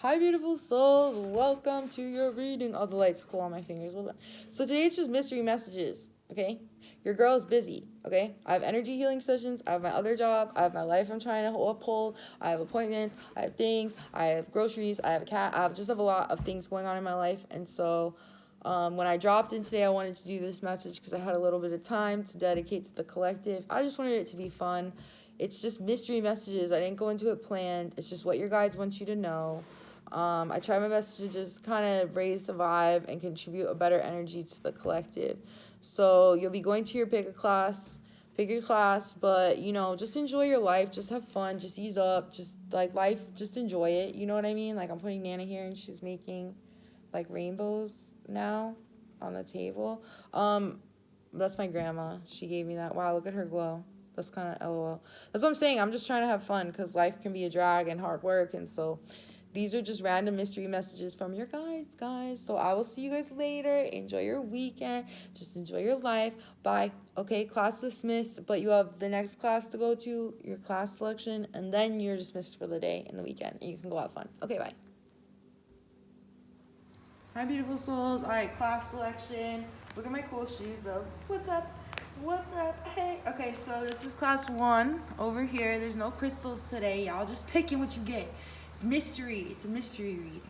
Hi, beautiful souls. Welcome to your reading. Oh, the light's cool on my fingers. Well done. So today it's just mystery messages, okay? Your girl is busy, okay? I have energy healing sessions. I have my other job. I have my life I'm trying to uphold. I have appointments. I have things. I have groceries. I have a cat. I just have a lot of things going on in my life. And so when I dropped in today, I wanted to do this message because I had a little bit of time to dedicate to the collective. I just wanted it to be fun. It's just mystery messages. I didn't go into it planned. It's just what your guides want you to know. I try my best to just kind of raise the vibe and contribute a better energy to the collective. So you'll be going to your pick your class, but just enjoy your life. Just have fun. Just ease up. Just like life, just enjoy it. You know what I mean? Like I'm putting Nana here and she's making like rainbows now on the table. That's my grandma. She gave me that. Wow, look at her glow. That's kind of LOL. That's what I'm saying. I'm just trying to have fun because life can be a drag and hard work. And so these are just random mystery messages from your guides, guys. So I will see you guys later. Enjoy your weekend. Just enjoy your life. Bye. Okay, class dismissed. But you have the next class to go to, your class selection. And then you're dismissed for the day and the weekend. And you can go have fun. Okay, bye. Hi, beautiful souls. All right, class selection. Look at my cool shoes, though. What's up? What's up? Hey. Okay, so this is class 1 over here. There's no crystals today. Y'all just picking what you get. It's mystery. It's a mystery reading.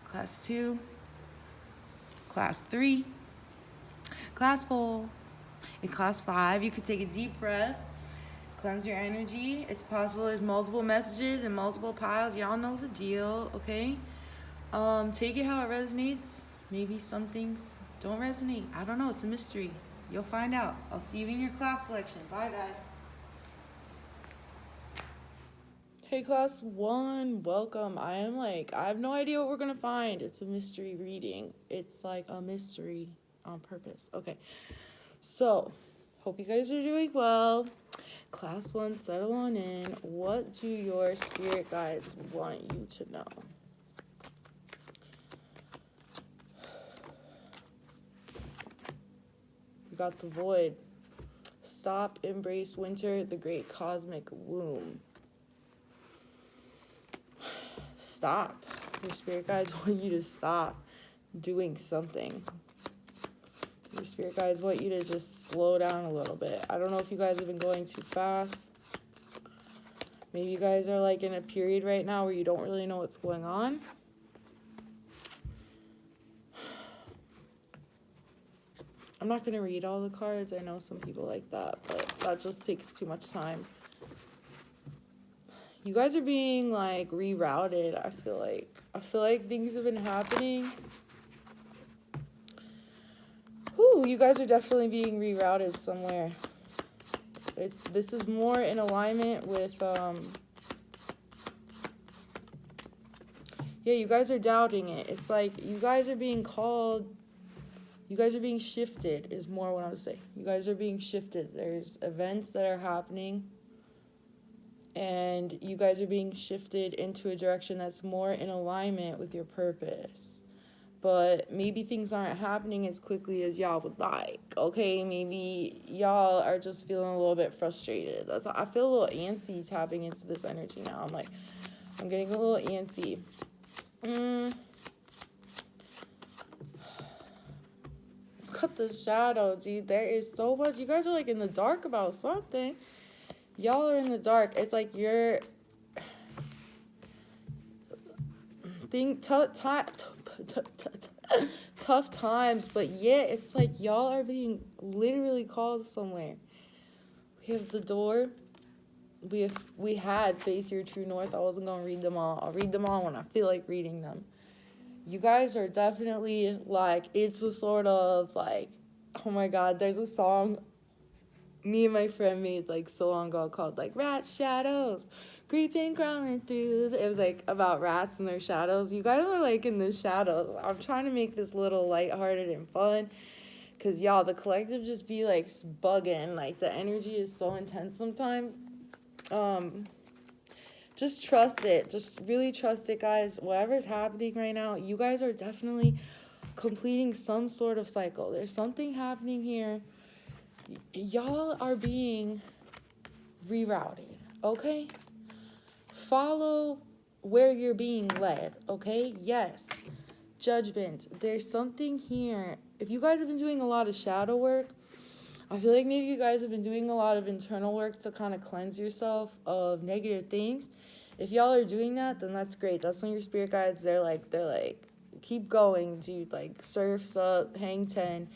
Class 2. Class 3. Class 4. In class 5, you could take a deep breath. Cleanse your energy. It's possible there's multiple messages and multiple piles. Y'all know the deal, okay? Take it how it resonates. Maybe some things don't resonate. I don't know. It's a mystery. You'll find out. I'll see you in your class selection. Bye, guys. Hey, class 1. Welcome. I have no idea what we're going to find. It's a mystery reading. It's like a mystery on purpose. Okay. So, hope you guys are doing well. Class 1, settle on in. What do your spirit guides want you to know? Got the void. Stop, embrace winter, the great cosmic womb. Stop. Your spirit guides want you to stop doing something. Your spirit guides want you to just slow down a little bit. I don't know if you guys have been going too fast. Maybe you guys are like in a period right now where you don't really know what's going on. I'm not going to read all the cards. I know some people like that, but that just takes too much time. You guys are being like rerouted, I feel like things have been happening. Whew, you guys are definitely being rerouted somewhere. This is more in alignment with yeah, you guys are doubting it. It's like you guys are being called. You guys are being shifted is more what I would say. You guys are being shifted. There's events that are happening. And you guys are being shifted into a direction that's more in alignment with your purpose. But maybe things aren't happening as quickly as y'all would like. Okay, maybe y'all are just feeling a little bit frustrated. I feel a little antsy tapping into this energy now. I'm getting a little antsy. Cut the shadow, dude. There is so much. You guys are like in the dark about something. Y'all are in the dark. It's like you're tough times, but yeah, it's like y'all are being literally called somewhere. We have the door. We had Face Your True North. I wasn't gonna read them all. I'll read them all when I feel like reading them. You guys are definitely like, it's a sort of like, oh my god, there's a song me and my friend made like so long ago called like Rat Shadows creeping crawling through it was like about rats and their shadows. You guys are like in the shadows. I'm trying to make this little lighthearted and fun because y'all, the collective just be like bugging. Like the energy is so intense sometimes. Just trust it. Just really trust it, guys. Whatever's happening right now, you guys are definitely completing some sort of cycle. There's something happening here. Y'all are being rerouted, okay? Follow where you're being led, okay? Yes. Judgment. There's something here. If you guys have been doing a lot of shadow work, I feel like maybe you guys have been doing a lot of internal work to kind of cleanse yourself of negative things. If y'all are doing that, then that's great. That's when your spirit guides, they're like, keep going, dude. Like, surfs up, hang 10.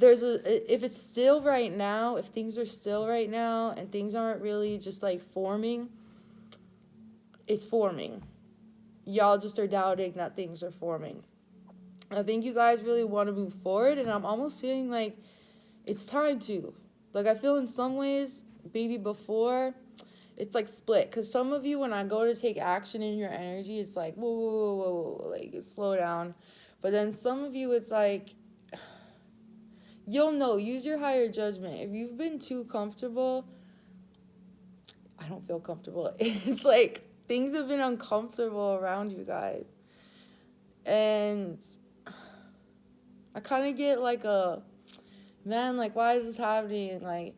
If it's still right now, if things are still right now and things aren't really just like forming, it's forming. Y'all just are doubting that things are forming. I think you guys really want to move forward, and I'm almost feeling like it's time to. Like, I feel in some ways, maybe before, it's like split. Because some of you, when I go to take action in your energy, it's like, whoa, whoa, whoa, whoa, whoa, like, slow down. But then some of you, it's like, you'll know, use your higher judgment. If you've been too comfortable, I don't feel comfortable. It's like, things have been uncomfortable around you guys. And I kind of get like man, like, why is this happening? Like,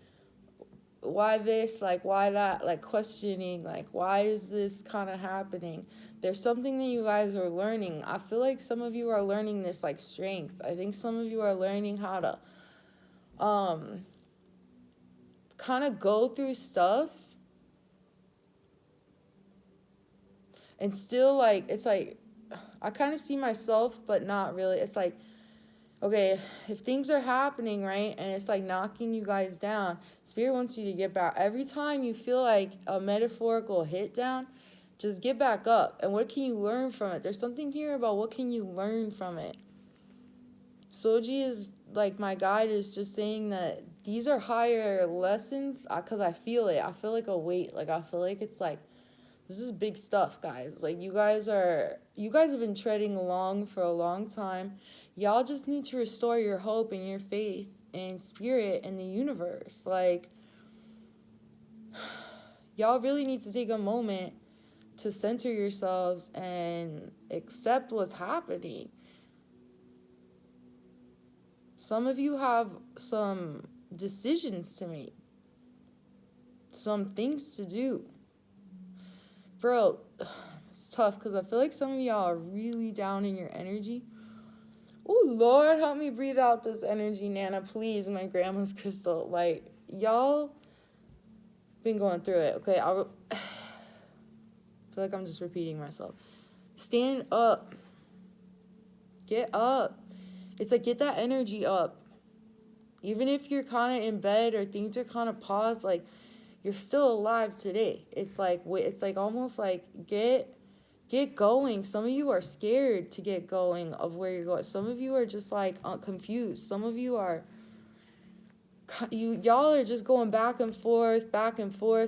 why this? Like, why that? Like, questioning, like, why is this kind of happening? There's something that you guys are learning. I feel like some of you are learning this, like, strength. I think some of you are learning how to kind of go through stuff and still, like, it's like, I kind of see myself, but not really. It's like, okay, if things are happening, right, and it's like knocking you guys down, Spirit wants you to get back. Every time you feel like a metaphorical hit down, just get back up. And what can you learn from it? There's something here about what can you learn from it. Soji is, like, my guide is just saying that these are higher lessons because I feel it. I feel like a weight. Like, I feel like it's like, this is big stuff, guys. Like, you guys have been treading along for a long time. Y'all just need to restore your hope and your faith and spirit in the universe. Like, y'all really need to take a moment to center yourselves and accept what's happening. Some of you have some decisions to make, some things to do. Bro, it's tough because I feel like some of y'all are really down in your energy. Oh, Lord, help me breathe out this energy, Nana, please, my grandma's crystal. Like, y'all been going through it, okay? I feel like I'm just repeating myself. Stand up. Get up. It's like, get that energy up. Even if you're kind of in bed or things are kind of paused, like, you're still alive today. It's like almost like get going. Some of you are scared to get going of where you're going. Some of you are just like confused. Some of you are y'all are just going back and forth,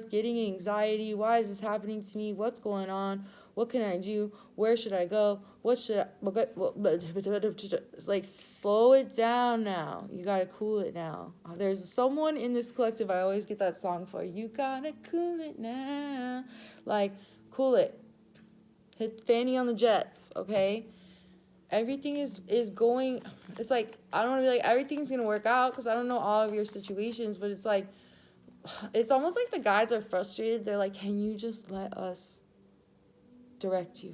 getting anxiety. Why is this happening to me? What's going on? What can I do? Where should I go? What should I... Like, slow it down now. You gotta cool it now. There's someone in this collective I always get that song for. You gotta cool it now. Like, cool it. Hit Fanny on the Jets, okay? Everything is going... It's like, I don't want to be like, everything's gonna work out because I don't know all of your situations, but it's like, it's almost like the guides are frustrated. They're like, can you just let us direct you?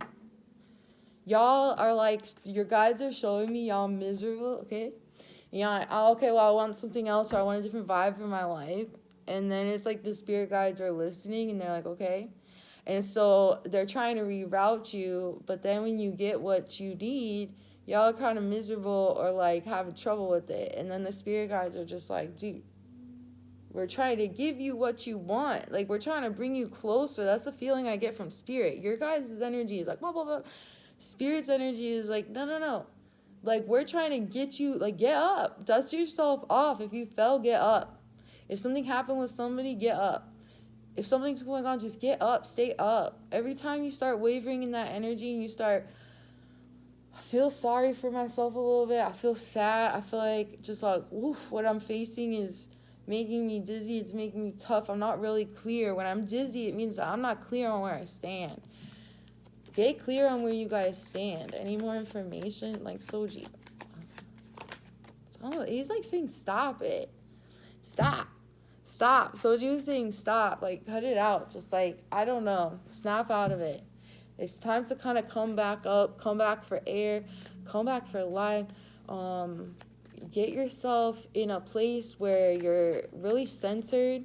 Y'all are like, your guides are showing me y'all miserable, okay? Yeah, okay, well, I want something else, or I want a different vibe for my life. And then it's like the spirit guides are listening, and they're like, okay. And so they're trying to reroute you, but then when you get what you need, y'all are kind of miserable or like having trouble with it. And then the spirit guides are just like, dude, we're trying to give you what you want. Like, we're trying to bring you closer. That's the feeling I get from spirit. Your guys' energy is like, blah, blah, blah. Spirit's energy is like, no. Like, we're trying to get you, like, get up. Dust yourself off. If you fell, get up. If something happened with somebody, get up. If something's going on, just get up. Stay up. Every time you start wavering in that energy and you start... I feel sorry for myself a little bit. I feel sad. I feel like just like, oof, what I'm facing is making me dizzy. It's making me tough. I'm not really clear. When I'm dizzy, it means that I'm not clear on where I stand. Get clear on where you guys stand. Any more information? Like, Soji. Oh, he's like saying, stop it. Stop. Stop. So you was saying stop. Like, cut it out. Just like, I don't know. Snap out of it. It's time to kind of come back up, come back for air, come back for life. Get yourself in a place where you're really centered.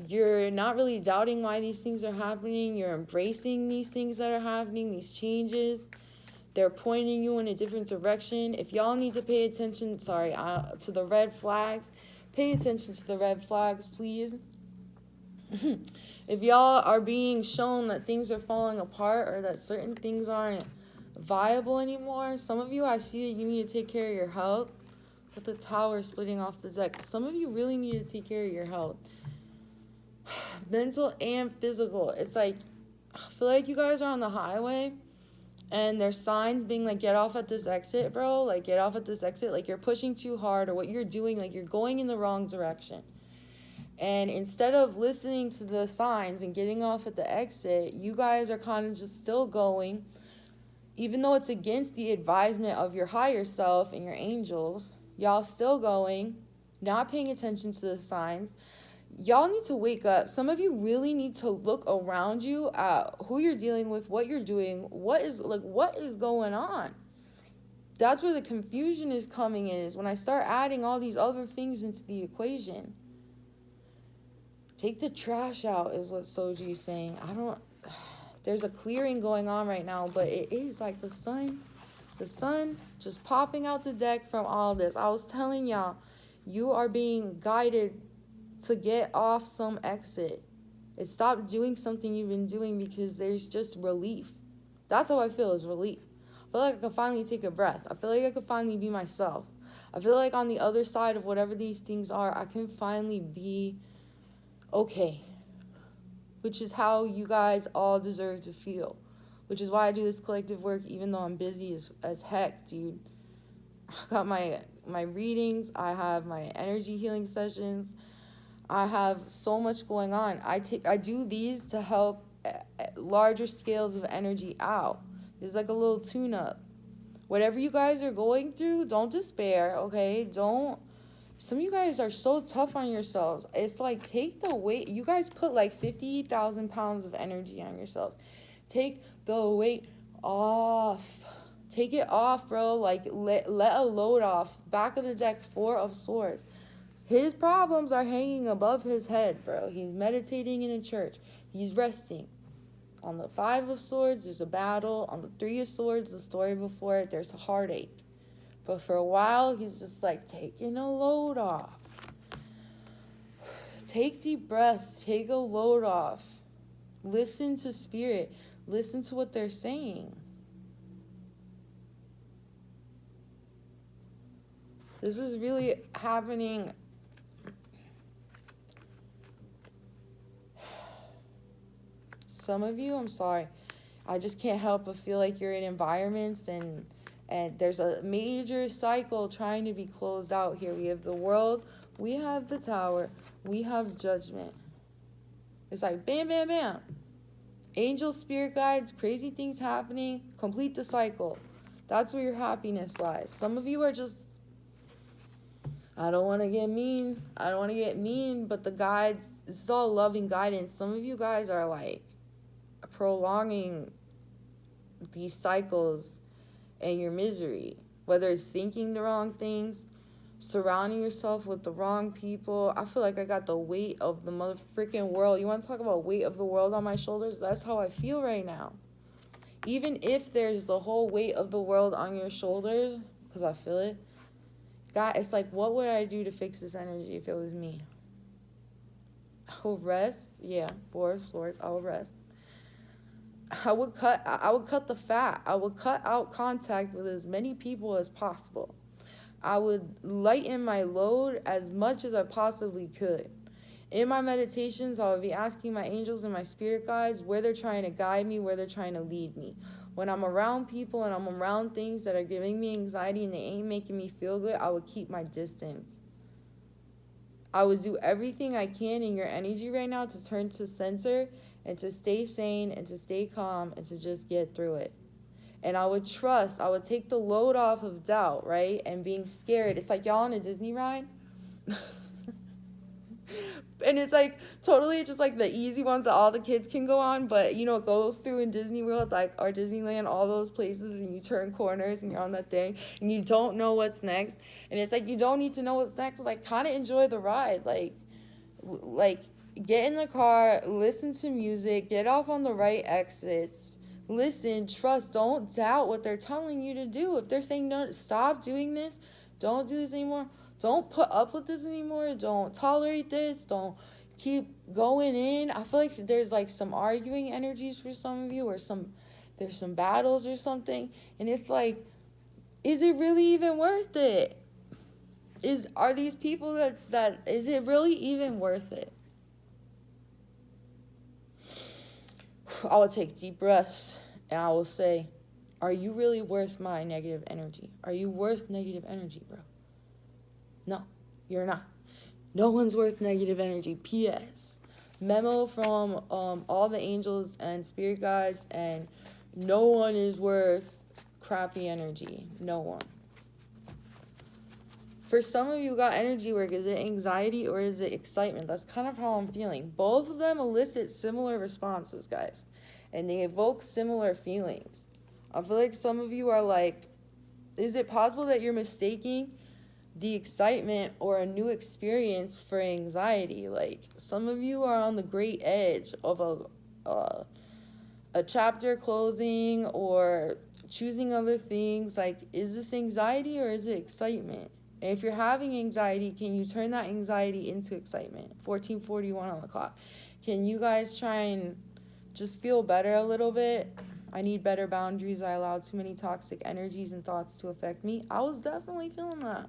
You're not really doubting why these things are happening. You're embracing these things that are happening, these changes. They're pointing you in a different direction. If y'all need to pay attention, to the red flags, pay attention to the red flags, please. If y'all are being shown that things are falling apart or that certain things aren't viable anymore, some of you, I see that you need to take care of your health. With the tower splitting off the deck, some of you really need to take care of your health. Mental and physical. It's like, I feel like you guys are on the highway and there's signs being like, get off at this exit, bro. Like, get off at this exit. Like, you're pushing too hard, or what you're doing, like, you're going in the wrong direction. And instead of listening to the signs and getting off at the exit, you guys are kind of just still going, even though it's against the advisement of your higher self and your angels. Y'all still going, not paying attention to the signs. Y'all need to wake up. Some of you really need to look around you at who you're dealing with, what you're doing, what is going on. That's where the confusion is coming in, is when I start adding all these other things into the equation. Take the trash out is what Soji's saying. There's a clearing going on right now, but it is like the sun just popping out the deck from all this. I was telling y'all, you are being guided to get off some exit. And stop doing something you've been doing, because there's just relief. That's how I feel, is relief. I feel like I can finally take a breath. I feel like I can finally be myself. I feel like on the other side of whatever these things are, I can finally be okay. Which is how you guys all deserve to feel. Which is why I do this collective work, even though I'm busy as heck, dude. I got my readings. I have my energy healing sessions. I have so much going on. I do these to help larger scales of energy out. It's like a little tune-up. Whatever you guys are going through, don't despair, okay? Some of you guys are so tough on yourselves. It's like, take the weight. You guys put like 50,000 pounds of energy on yourselves. Take the weight off. Take it off, bro. Like, let a load off. Back of the deck, 4 of Swords. His problems are hanging above his head, bro. He's meditating in a church. He's resting. On the 5 of Swords, there's a battle. On the 3 of Swords, the story before it, there's a heartache. But for a while, he's just like taking a load off. Take deep breaths. Take a load off. Listen to spirit. Listen to what they're saying. This is really happening. Some of you, I'm sorry, I just can't help but feel like you're in environments and there's a major cycle trying to be closed out here. We have the world, we have the tower, we have judgment. It's like bam, bam, bam. Angels, spirit guides, crazy things happening, complete the cycle. That's where your happiness lies. Some of you are just, I don't want to get mean, but the guides, this is all loving guidance. Some of you guys are like prolonging these cycles and your misery, whether it's thinking the wrong things, surrounding yourself with the wrong people. I feel like I got the weight of the mother freaking world. You want to talk about weight of the world on my shoulders? That's how I feel right now. Even if there's the whole weight of the world on your shoulders, because I feel it, God, it's like, what would I do to fix this energy if it was me? I will rest. Yeah, 4 of Swords, I will rest. I would cut the fat. I would cut out contact with as many people as possible. I would lighten my load as much as I possibly could. In my meditations, I would be asking my angels and my spirit guides where they're trying to guide me, where they're trying to lead me. When I'm around people and I'm around things that are giving me anxiety and they ain't making me feel good, I would keep my distance. I would do everything I can in your energy right now to turn to center and to stay sane and to stay calm and to just get through it. And I would trust, I would take the load off of doubt, right? And being scared. It's like y'all on a Disney ride. And it's like totally just like the easy ones that all the kids can go on, but you know, it goes through in Disney World, like, or Disneyland, all those places, and you turn corners and you're on that thing and you don't know what's next. And it's like you don't need to know what's next, like kind of enjoy the ride. Like get in the car, listen to music, get off on the right exits, listen, trust, don't doubt what they're telling you to do. If they're saying no, stop doing this, don't do this anymore, don't put up with this anymore, don't tolerate this, don't keep going in. I feel like there's like some arguing energies for some of you, or there's some battles or something, and it's like, is it really even worth it? Are these people that is it really even worth it? I will take deep breaths and I will say, are you really worth my negative energy? Are you worth negative energy, bro? No, you're not. No one's worth negative energy. P.S. Memo from all the angels and spirit guides, and no one is worth crappy energy. No one. For some of you got energy work, is it anxiety or is it excitement? That's kind of how I'm feeling. Both of them elicit similar responses, guys. And they evoke similar feelings. I feel like some of you are like, is it possible that you're mistaking the excitement or a new experience for anxiety? Like, some of you are on the great edge of a chapter closing or choosing other things. Like, is this anxiety or is it excitement? And if you're having anxiety, can you turn that anxiety into excitement? 14:41 on the clock. Can you guys try and just feel better a little bit? I need better boundaries. I allow too many toxic energies and thoughts to affect me. I was definitely feeling that.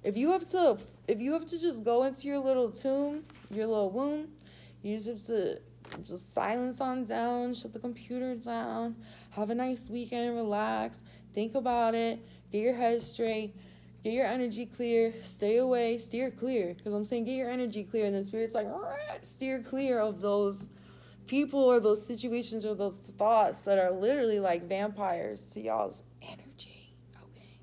If you have to just go into your little tomb, your little womb, you just have to just silence on down, shut the computer down, have a nice weekend, relax, think about it, get your head straight, get your energy clear, stay away, steer clear. Because I'm saying get your energy clear, and the spirit's like, steer clear of those people or those situations or those thoughts that are literally like vampires to y'all's energy. Okay.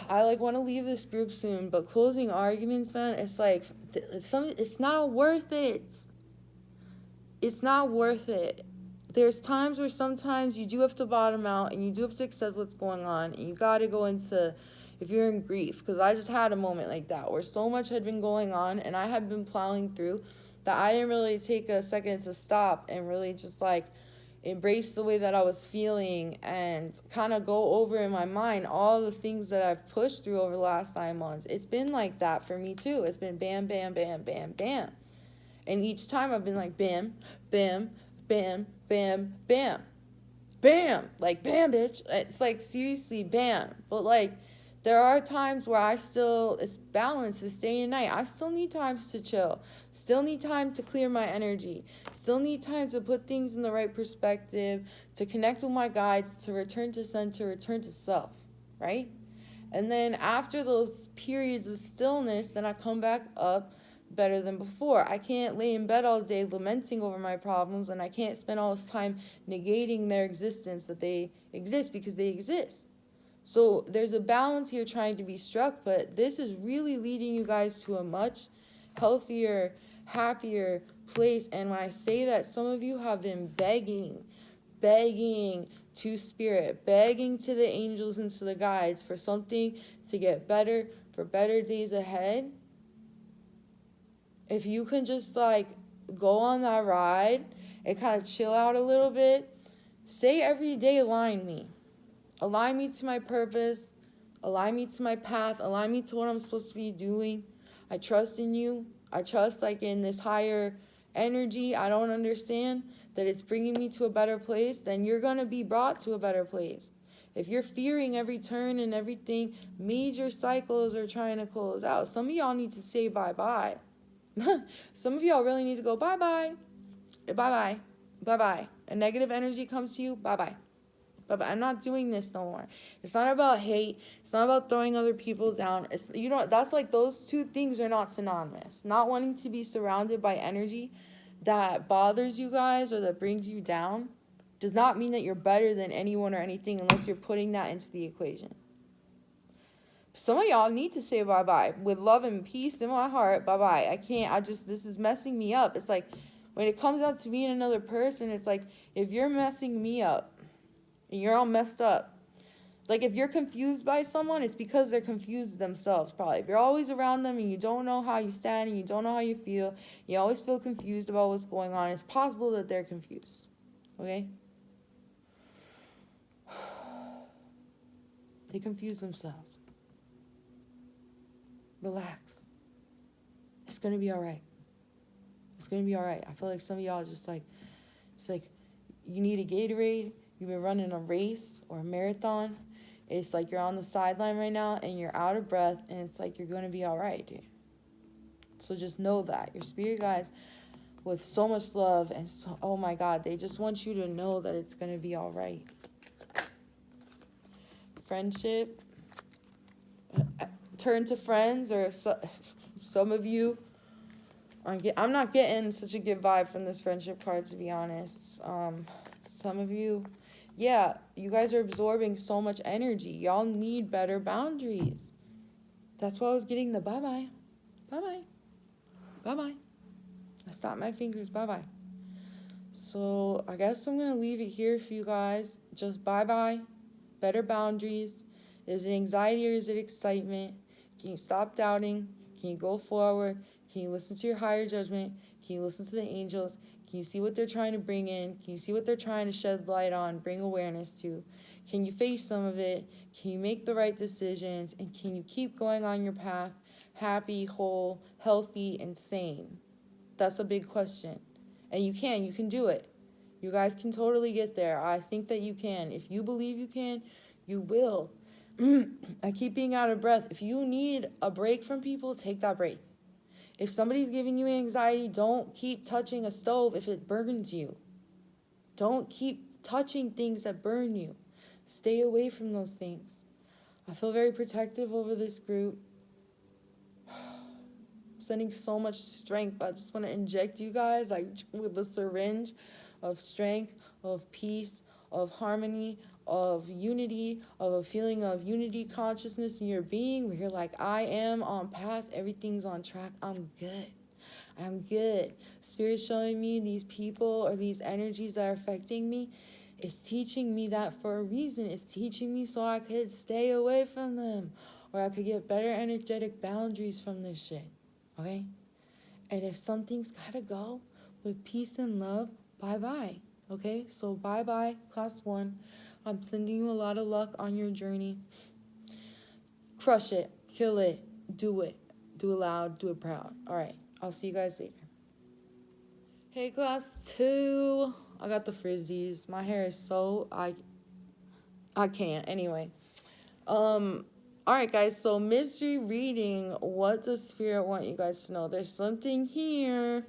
I like want to leave this group soon, but closing arguments, man, it's like it's not worth it. It's not worth it. There's times where sometimes you do have to bottom out and you do have to accept what's going on, and you got to go into, if you're in grief, because I just had a moment like that where so much had been going on and I had been plowing through that I didn't really take a second to stop and really just like embrace the way that I was feeling and kind of go over in my mind all the things that I've pushed through over the last 9 months. It's been like that for me too. It's been bam, bam, bam, bam, bam. And each time I've been like bam, bam, bam, bam, bam, bam. Like, bam, bitch. It's like, seriously, bam. But like, there are times where it's balance, it's day and night. I still need times to chill. Still need time to clear my energy. Still need time to put things in the right perspective, to connect with my guides, to return to center, return to self, right? And then after those periods of stillness, then I come back up better than before. I can't lay in bed all day lamenting over my problems, and I can't spend all this time negating their existence, that they exist, because they exist. So there's a balance here trying to be struck, but this is really leading you guys to a much healthier, happier place. And when I say that, some of you have been begging to spirit, begging to the angels and to the guides for something to get better, for better days ahead. If you can just like go on that ride and kind of chill out a little bit, say every day, align me. Align me to my purpose. Align me to my path. Align me to what I'm supposed to be doing. I trust in you. I trust like in this higher energy. I don't understand that it's bringing me to a better place. Then you're going to be brought to a better place. If you're fearing every turn and everything, major cycles are trying to close out. Some of y'all need to say bye-bye. Some of y'all really need to go bye-bye. Bye-bye. Bye-bye. A negative energy comes to you, bye-bye. But I'm not doing this no more. It's not about hate. It's not about throwing other people down. It's, you know, that's like those two things are not synonymous. Not wanting to be surrounded by energy that bothers you guys or that brings you down does not mean that you're better than anyone or anything unless you're putting that into the equation. Some of y'all need to say bye-bye. With love and peace in my heart, bye-bye. This is messing me up. It's like, when it comes out to being another person, it's like, if you're messing me up, and you're all messed up, like, if you're confused by someone, it's because they're confused themselves, probably. If you're always around them and you don't know how you stand and you don't know how you feel, you always feel confused about what's going on, it's possible that they're confused, okay? They confuse themselves. Relax. It's going to be all right. It's going to be all right. I feel like some of y'all just like, it's like you need a Gatorade, you've been running a race or a marathon. It's like you're on the sideline right now and you're out of breath, and it's like you're going to be all right, dude. So just know that. Your spirit guides, with so much love, and so, oh my God, they just want you to know that it's going to be all right. Friendship. Turn to friends, or some of you. I'm not getting such a good vibe from this friendship card, to be honest. Some of you, yeah, you guys are absorbing so much energy. Y'all need better boundaries. That's why I was getting the bye-bye. Bye-bye. Bye-bye. I stopped my fingers. Bye-bye. So I guess I'm going to leave it here for you guys. Just bye-bye. Better boundaries. Is it anxiety or is it excitement? Can you stop doubting? Can you go forward? Can you listen to your higher judgment? Can you listen to the angels? Can you see what they're trying to bring in? Can you see what they're trying to shed light on, bring awareness to? Can you face some of it? Can you make the right decisions? And can you keep going on your path, happy, whole, healthy, and sane? That's a big question. And you can do it. You guys can totally get there. I think that you can. If you believe you can, you will. I keep being out of breath. If you need a break from people, take that break. If somebody's giving you anxiety, don't keep touching a stove if it burns you. Don't keep touching things that burn you. Stay away from those things. I feel very protective over this group. Sending so much strength. I just want to inject you guys like with a syringe of strength, of peace, of harmony, of unity, of a feeling of unity consciousness in your being, where you're like, I am on path, everything's on track, I'm good. I'm good. Spirit's showing me these people or these energies that are affecting me. It's teaching me that for a reason. It's teaching me so I could stay away from them, or I could get better energetic boundaries from this shit. Okay? And if something's gotta go with peace and love, bye-bye. Okay? So bye-bye, class 1. I'm sending you a lot of luck on your journey. Crush it. Kill it. Do it. Do it loud. Do it proud. All right. I'll see you guys later. Hey, class 2. I got the frizzies. My hair is so... I can't. Anyway. All right, guys. So, mystery reading. What does Spirit want you guys to know? There's something here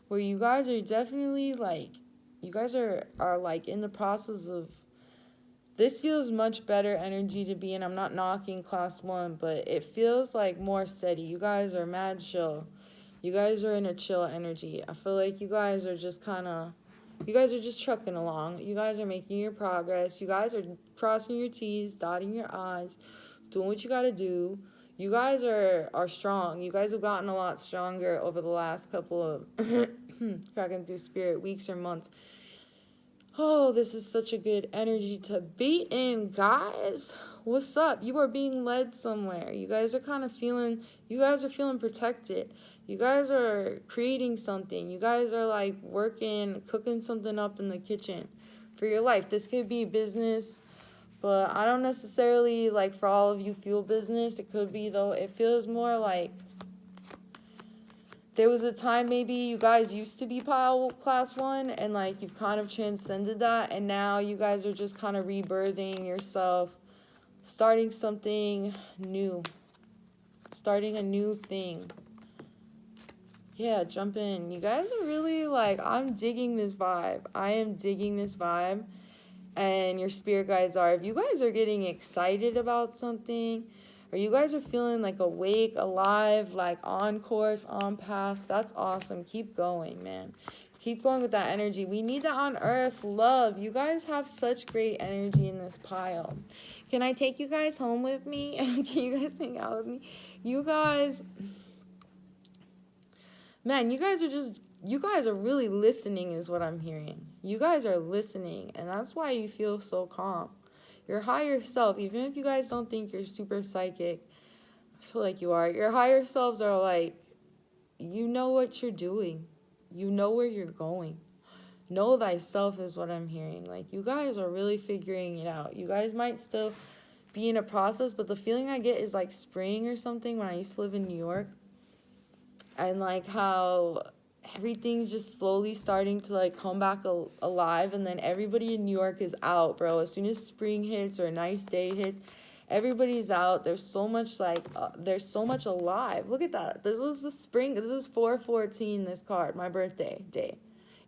where you guys are definitely, like... You guys are like, in the process of... This feels much better energy to be in. I'm not knocking class 1, but it feels like more steady. You guys are mad chill. You guys are in a chill energy. I feel like you guys are just trucking along. You guys are making your progress. You guys are crossing your T's, dotting your I's, doing what you got to do. You guys are strong. You guys have gotten a lot stronger over the last couple of cracking through spirit weeks or months. Oh, this is such a good energy to be in, guys. What's up? You are being led somewhere. You guys are feeling protected. You guys are creating something. You guys are like working, cooking something up in the kitchen for your life. This could be business, but I don't necessarily like for all of you feel business. It could be, though. It feels more like there was a time maybe you guys used to be class 1 and like you've kind of transcended that, and now you guys are just kind of rebirthing yourself, starting something new, starting a new thing. Yeah, jump in. You guys are really like, I'm digging this vibe. I am digging this vibe, and your spirit guides are. If you guys are getting excited about something, or you guys are feeling like awake, alive, like on course, on path, that's awesome. Keep going, man. Keep going with that energy. We need that on earth. Love. You guys have such great energy in this pile. Can I take you guys home with me? Can you guys hang out with me? You guys, man, you guys are really listening is what I'm hearing. You guys are listening, and that's why you feel so calm. Your higher self, even if you guys don't think you're super psychic, I feel like you are. Your higher selves are like, you know what you're doing. You know where you're going. Know thyself is what I'm hearing. Like, you guys are really figuring it out. You guys might still be in a process, but the feeling I get is like spring or something when I used to live in New York. And like how everything's just slowly starting to like come back alive, and then everybody in New York is out, bro. As soon as spring hits or a nice day hits, everybody's out. There's so much there's so much alive. Look at that. This is the spring. This is 4/14, this card, my birthday day,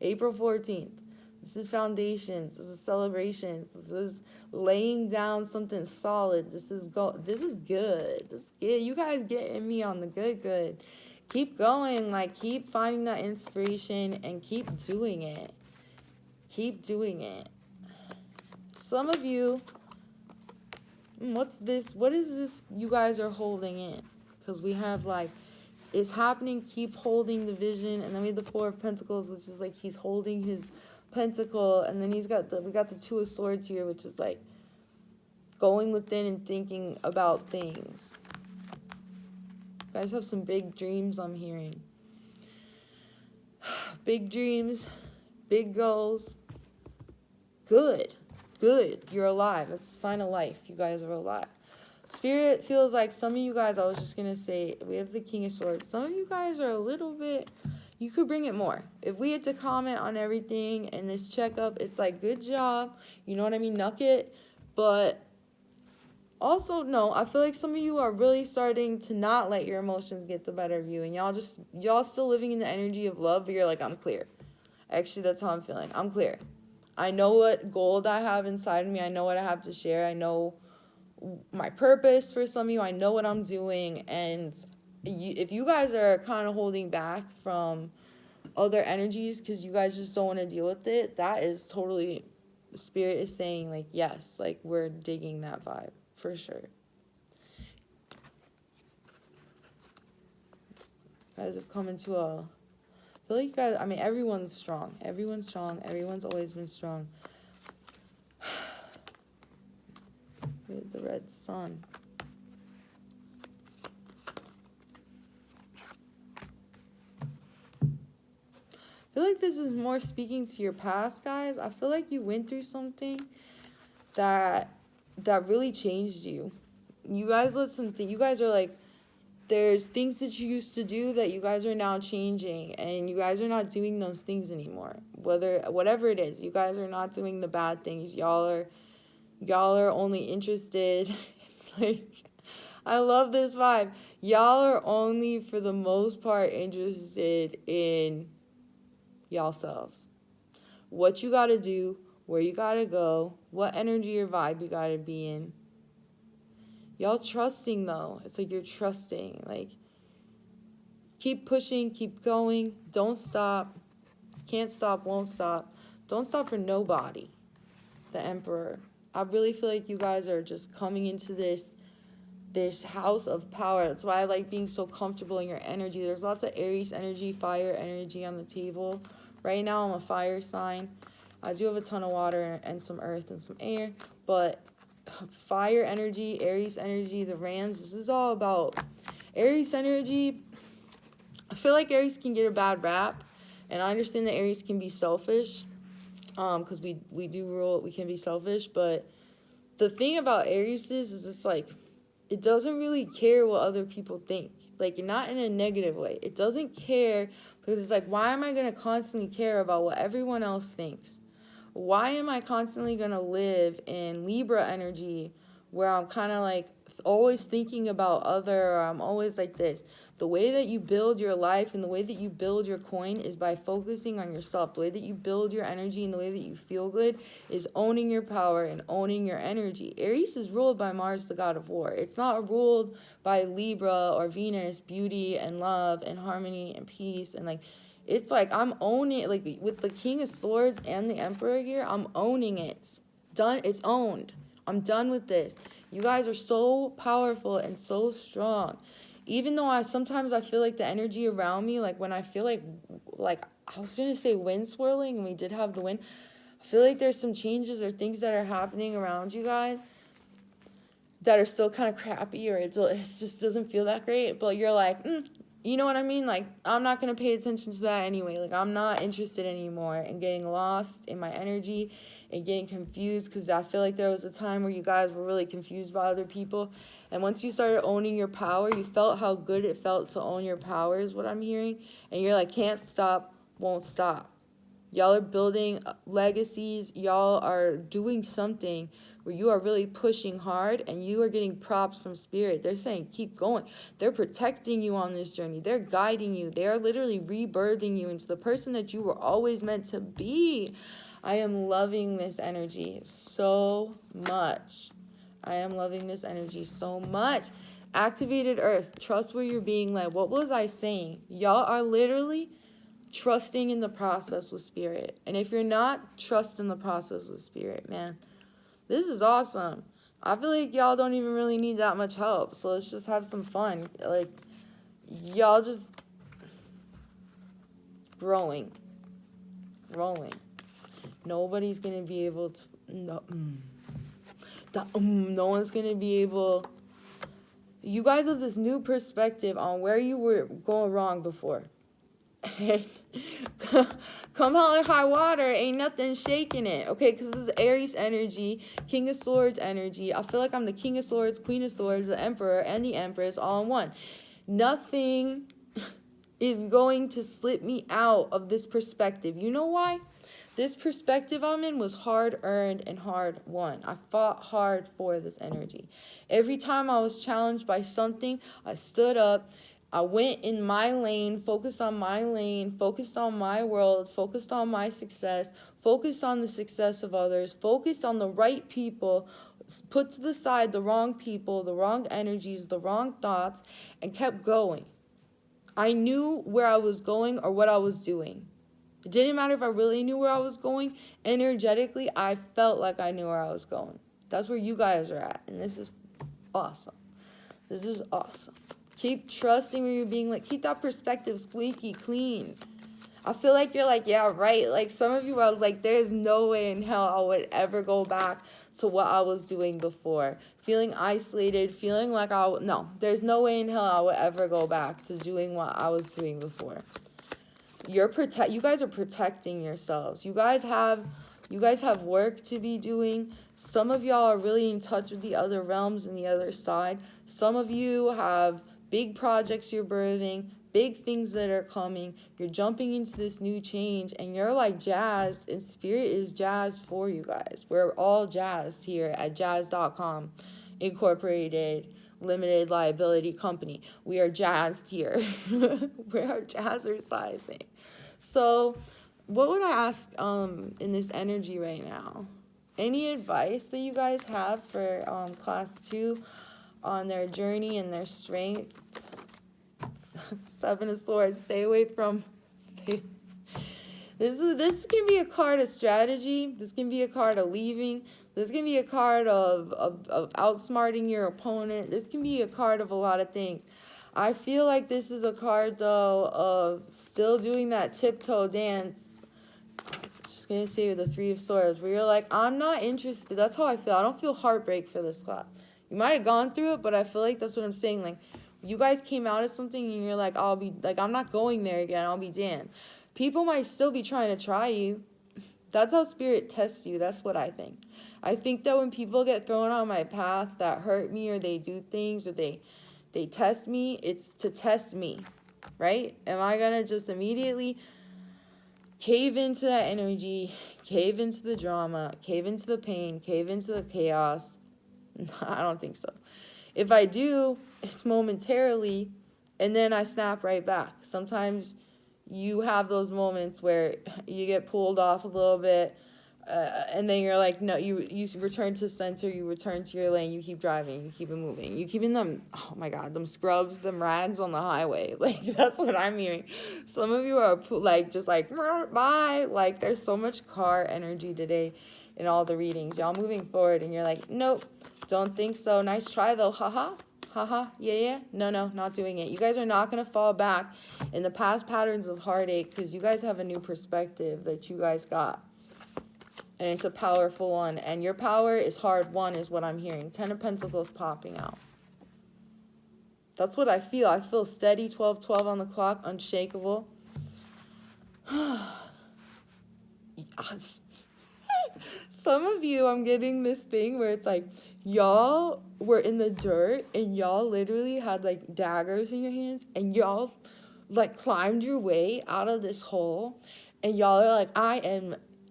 April 14th. This is foundations. This is celebrations. This is laying down something solid. This is good. This is good. You guys getting me on the good. Keep going. Like, keep finding that inspiration and keep doing it. Keep doing it. Some of you, what's this? What is this you guys are holding in? Because we have like, it's happening. Keep holding the vision. And then we have the Four of Pentacles, which is like he's holding his pentacle, and then we got the Two of Swords here, which is like going within and thinking about things. You guys have some big dreams, I'm hearing. Big dreams, big goals. Good. You're alive. It's a sign of life. You guys are alive. Spirit feels like some of you guys, I was just going to say, we have the King of Swords. Some of you guys are a little bit, you could bring it more. If we had to comment on everything in this checkup, it's like, good job. You know what I mean? Nuck it. But also, no, I feel like some of you are really starting to not let your emotions get the better of you. And y'all still living in the energy of love, but you're like, I'm clear. Actually, that's how I'm feeling. I'm clear. I know what gold I have inside of me. I know what I have to share. I know my purpose for some of you. I know what I'm doing. And if you guys are kind of holding back from other energies because you guys just don't want to deal with it, that is totally, Spirit is saying, like, yes, like, we're digging that vibe for sure. You guys have come into I feel like you guys, I mean, everyone's strong. Everyone's strong. Everyone's always been strong. With the red sun. I feel like this is more speaking to your past, guys. I feel like you went through something that really changed you. You guys you guys are like, there's things that you used to do that you guys are now changing, and you guys are not doing those things anymore. Whatever it is, you guys are not doing the bad things. Y'all are only interested. It's like, I love this vibe. Y'all are only, for the most part, interested in y'all selves. What you gotta do, where you gotta go, what energy or vibe you gotta be in. Y'all trusting, though. It's like you're trusting. Like, keep pushing, keep going. Don't stop. Can't stop, won't stop. Don't stop for nobody. The Emperor. I really feel like you guys are just coming into this house of power. That's why I like being so comfortable in your energy. There's lots of Aries energy, fire energy on the table. Right now, I'm a fire sign. I do have a ton of water and some earth and some air, but fire energy, Aries energy, the Rams, this is all about Aries energy. I feel like Aries can get a bad rap, and I understand that Aries can be selfish, because we do rule, we can be selfish, but the thing about Aries is it's like, it doesn't really care what other people think. Like, not in a negative way. It doesn't care, because it's like, why am I going to constantly care about what everyone else thinks? Why am I constantly going to live in Libra energy where I'm kind of like always thinking about or I'm always like this? The way that you build your life and the way that you build your coin is by focusing on yourself. The way that you build your energy and the way that you feel good is owning your power and owning your energy. Aries is ruled by Mars, the god of war. It's not ruled by Libra or Venus, beauty and love and harmony and peace. And like, It's like I'm owning it. Like with the King of Swords and the Emperor here, I'm owning it. Done. It's owned. I'm done with this. You guys are so powerful and so strong. Even though sometimes I feel like the energy around me, like when I feel like I was gonna say wind swirling, and we did have the wind. I feel like there's some changes or things that are happening around you guys that are still kind of crappy, or it just doesn't feel that great. But you're like, you know what I mean? Like, I'm not going to pay attention to that anyway. Like, I'm not interested anymore in getting lost in my energy and getting confused, because I feel like there was a time where you guys were really confused by other people. And once you started owning your power, you felt how good it felt to own your power, is what I'm hearing. And you're like, can't stop, won't stop. Y'all are building legacies. Y'all are doing something where you are really pushing hard, and you are getting props from Spirit. They're saying, keep going. They're protecting you on this journey. They're guiding you. They are literally rebirthing you into the person that you were always meant to be. I am loving this energy so much. I am loving this energy so much. Activated Earth. Trust where you're being led. What was I saying? Y'all are literally trusting in the process with Spirit. And if you're not, trust in the process with Spirit, man. This is awesome. I feel like y'all don't even really need that much help. So let's just have some fun. Like, y'all just growing. Nobody's going to be able to... No one's going to be able... You guys have this new perspective on where you were going wrong before. Come hell or high water, ain't nothing shaking it, okay? Because this is Aries energy, King of Swords energy. I feel like I'm the King of Swords, Queen of Swords, the Emperor, and the Empress all in one. Nothing is going to slip me out of this perspective. You know why? This perspective I'm in was hard-earned and hard-won. I fought hard for this energy. Every time I was challenged by something, I stood up. I went in my lane, focused on my lane, focused on my world, focused on my success, focused on the success of others, focused on the right people, put to the side the wrong people, the wrong energies, the wrong thoughts, and kept going. I knew where I was going or what I was doing. It didn't matter if I really knew where I was going. Energetically, I felt like I knew where I was going. That's where you guys are at, and this is awesome. This is awesome. Keep trusting where you're being, like, keep that perspective squeaky clean. I feel like you're like, yeah, right. Like, some of you are like, there's no way in hell I would ever go back to what I was doing before. Feeling isolated, feeling like no, there's no way in hell I would ever go back to doing what I was doing before. You guys are protecting yourselves. You guys have work to be doing. Some of y'all are really in touch with the other realms and the other side. Some of you have big projects you're birthing, big things that are coming. You're jumping into this new change, and you're like jazzed, and Spirit is jazzed for you guys. We're all jazzed here at jazz.com Incorporated Limited Liability Company. We are jazzed here. We are jazzercising. So what would I ask in this energy right now? Any advice that you guys have for class 2 on their journey and their strength? 7 of Swords. Stay away from... This can be a card of strategy. This can be a card of leaving. This can be a card of outsmarting your opponent. This can be a card of a lot of things. I feel like this is a card, though, of still doing that tiptoe dance. Just going to say with the 3 of Swords, where you're like, I'm not interested. That's how I feel. I don't feel heartbreak for this class. You might have gone through it, but I feel like that's what I'm saying. Like, you guys came out of something and you're like, I'm not going there again. I'll be damned. People might still be trying to try you. That's how Spirit tests you. That's what I think. I think that when people get thrown on my path that hurt me, or they do things, or they test me, it's to test me, right? Am I going to just immediately cave into that energy, cave into the drama, cave into the pain, cave into the chaos? I don't think so. If I do, it's momentarily, and then I snap right back. Sometimes you have those moments where you get pulled off a little bit. and then you're like, no, you return to center, you return to your lane, you keep driving, you keep it moving, you keeping them, oh my God, them scrubs, them rags on the highway. Like, that's what I'm hearing. Some of you are like, just like, bye. Like, there's so much car energy today in all the readings. Y'all moving forward, and you're like, nope, don't think so. Nice try, though. Haha. Haha. Yeah. No, not doing it. You guys are not going to fall back in the past patterns of heartache, because you guys have a new perspective that you guys got. And it's a powerful one. And your power is hard won, is what I'm hearing. 10 of Pentacles popping out. That's what I feel. I feel steady, 12 on the clock, unshakable. Yes. Some of you, I'm getting this thing where it's like, y'all were in the dirt and y'all literally had like daggers in your hands, and y'all like climbed your way out of this hole, and y'all are like,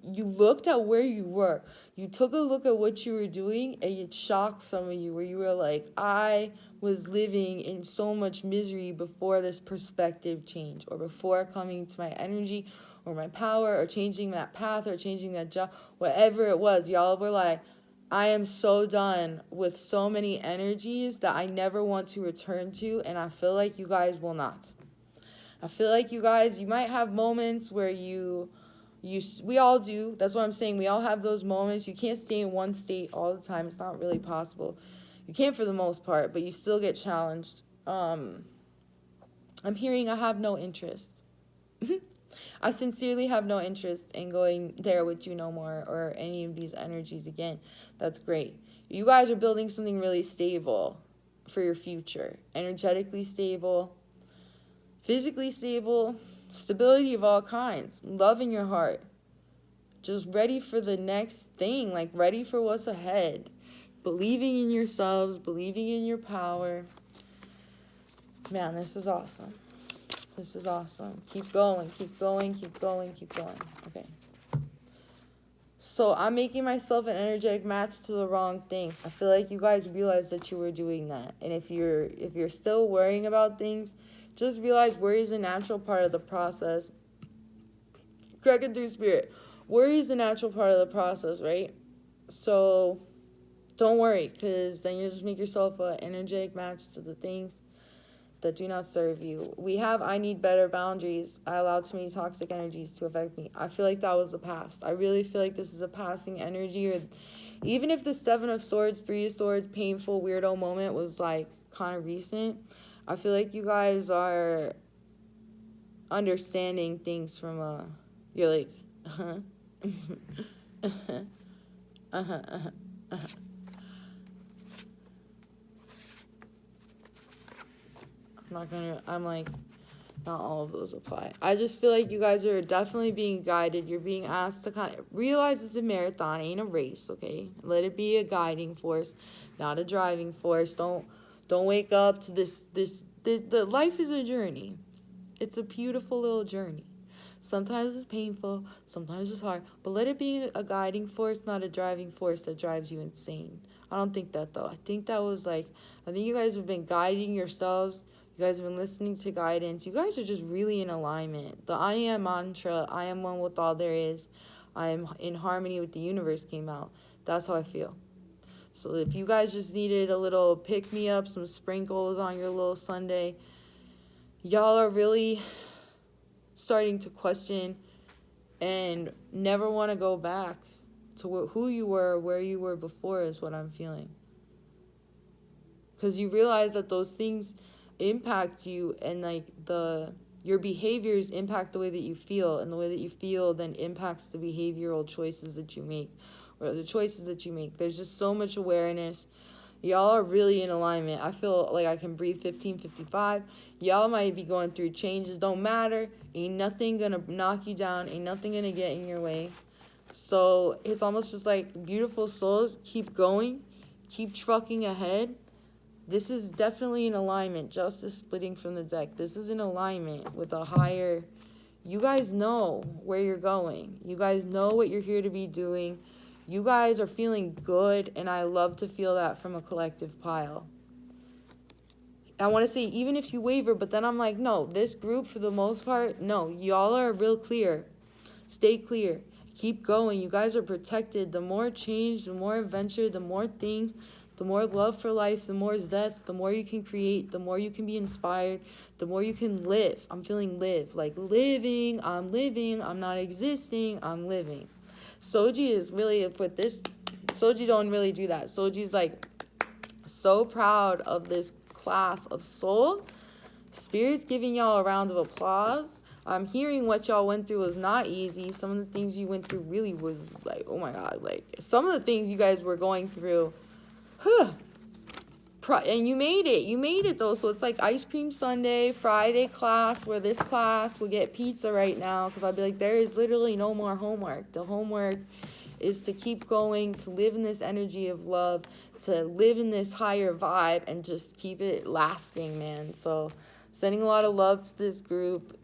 you looked at where you were. You took a look at what you were doing, and it shocked some of you, where you were like, I was living in so much misery before this perspective change, or before coming to my energy, or my power, or changing that path, or changing that job, whatever it was. Y'all were like, I am so done with so many energies that I never want to return to, and I feel like you guys will not. I feel like you guys, you might have moments where we all do. That's what I'm saying. We all have those moments. You can't stay in one state all the time. It's not really possible. You can't for the most part, but you still get challenged. I'm hearing I have no interest. I sincerely have no interest in going there with you no more, or any of these energies again. That's great. You guys are building something really stable for your future. Energetically stable, physically stable, stability of all kinds, love in your heart, just ready for the next thing, like ready for what's ahead, believing in yourselves, believing in your power. Man, this is awesome. This is awesome. Keep going, keep going, keep going, keep going. Okay. So I'm making myself an energetic match to the wrong things. I feel like you guys realized that you were doing that. And if you're still worrying about things, just realize worry is a natural part of the process. Correct it through spirit. Worry is a natural part of the process, right? So don't worry, because then you just make yourself an energetic match to the things that do not serve you. We have, I need better boundaries. I allow too many toxic energies to affect me. I feel like that was the past. I really feel like this is a passing energy. Or even if the 7 of Swords, 3 of Swords, painful, weirdo moment was like kind of recent, I feel like you guys are understanding things from you're like, I'm like, not all of those apply. I just feel like you guys are definitely being guided. You're being asked to kind of realize it's a marathon, ain't a race, okay? Let it be a guiding force, not a driving force. Don't wake up to this. The life is a journey. It's a beautiful little journey. Sometimes it's painful, sometimes it's hard, but let it be a guiding force, not a driving force that drives you insane. I don't think that, though. I think that was like, I think you guys have been guiding yourselves. You guys have been listening to guidance. You guys are just really in alignment. The I am mantra, I am one with all there is, I am in harmony with the universe came out. That's how I feel. So if you guys just needed a little pick-me-up, some sprinkles on your little Sunday, y'all are really starting to question and never want to go back to who you were, where you were before, is what I'm feeling. Because you realize that those things impact you, and like your behaviors impact the way that you feel, and the way that you feel then impacts the behavioral choices that you make, or the choices that you make. There's just so much awareness. Y'all are really in alignment. I feel like I can breathe 1555. Y'all might be going through changes. Don't matter. Ain't nothing gonna knock you down. Ain't nothing gonna get in your way. So it's almost just like beautiful souls. Keep going. Keep trucking ahead. This is definitely in alignment. Justice splitting from the deck. This is in alignment with a higher... You guys know where you're going. You guys know what you're here to be doing. You guys are feeling good, and I love to feel that from a collective pile. I want to say, even if you waver, but then I'm like, no, this group, for the most part, no, y'all are real clear. Stay clear. Keep going. You guys are protected. The more change, the more adventure, the more things, the more love for life, the more zest, the more you can create, the more you can be inspired, the more you can live. I'm feeling live. Like living, I'm not existing, I'm living. Soji is really, with this, Soji don't really do that. Soji's like so proud of this class of soul. Spirit's giving y'all a round of applause. I'm hearing what y'all went through was not easy. Some of the things you went through really was like, oh my God, like some of the things you guys were going through, and you made it though. So it's like ice cream Sunday, Friday class, where this class will get pizza right now, because I'll be like, there is literally no more homework. The homework is to keep going, to live in this energy of love, to live in this higher vibe, and just keep it lasting, man. So sending a lot of love to this group.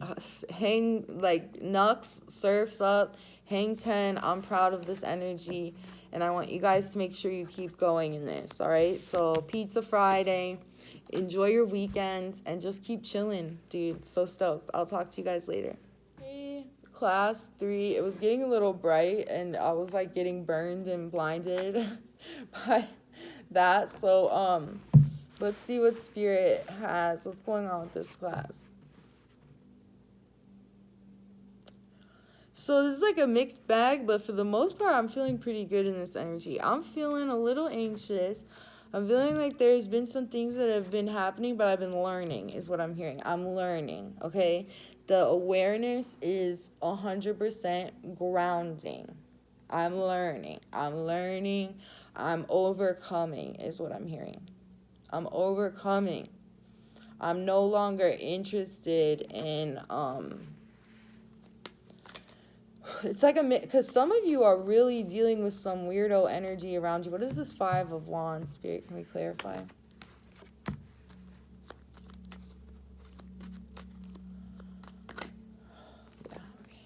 Hang, like, Nux, Surfs Up, Hang 10. I'm proud of this energy, and I want you guys to make sure you keep going in this, all right? So Pizza Friday. Enjoy your weekends, and just keep chilling, dude. So stoked. I'll talk to you guys later. Hey, class 3. It was getting a little bright, and I was, like, getting burned and blinded by that. So, let's see what Spirit has. What's going on with this class? So this is like a mixed bag, but for the most part, I'm feeling pretty good in this energy. I'm feeling a little anxious. I'm feeling like there's been some things that have been happening, but I've been learning is what I'm hearing. I'm learning, okay? The awareness is 100% grounding. I'm learning. I'm overcoming is what I'm hearing. I'm overcoming. I'm no longer interested in, it's like because some of you are really dealing with some weirdo energy around you. What is this 5 of Wands, Spirit? Can we clarify? Yeah, okay.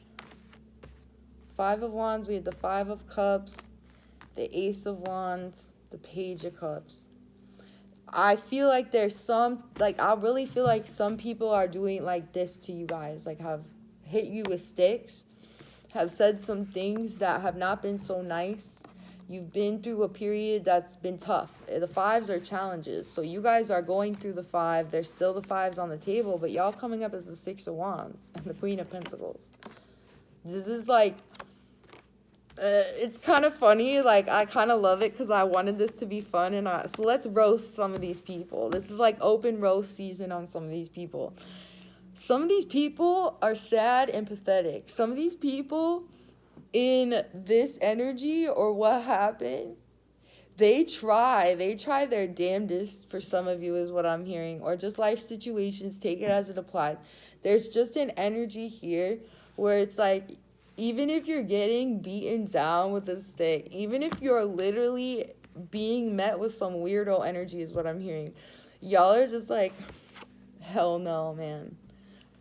5 of Wands, we had the 5 of Cups, the Ace of Wands, the Page of Cups. I feel like there's some, like, I really feel like some people are doing like this to you guys, like have hit you with sticks, have said some things that have not been so nice. You've been through a period that's been tough. The 5s are challenges. So you guys are going through the 5. There's still the 5s on the table, but y'all coming up as the 6 of Wands and the Queen of Pentacles. This is like, it's kind of funny. Like, I kind of love it because I wanted this to be fun. And so let's roast some of these people. This is like open roast season on some of these people. Some of these people are sad and pathetic. Some of these people in this energy or what happened, they try their damnedest for some of you is what I'm hearing. Or just life situations, take it as it applies. There's just an energy here where it's like, even if you're getting beaten down with a stick, even if you're literally being met with some weirdo energy is what I'm hearing, y'all are just like, hell no, man.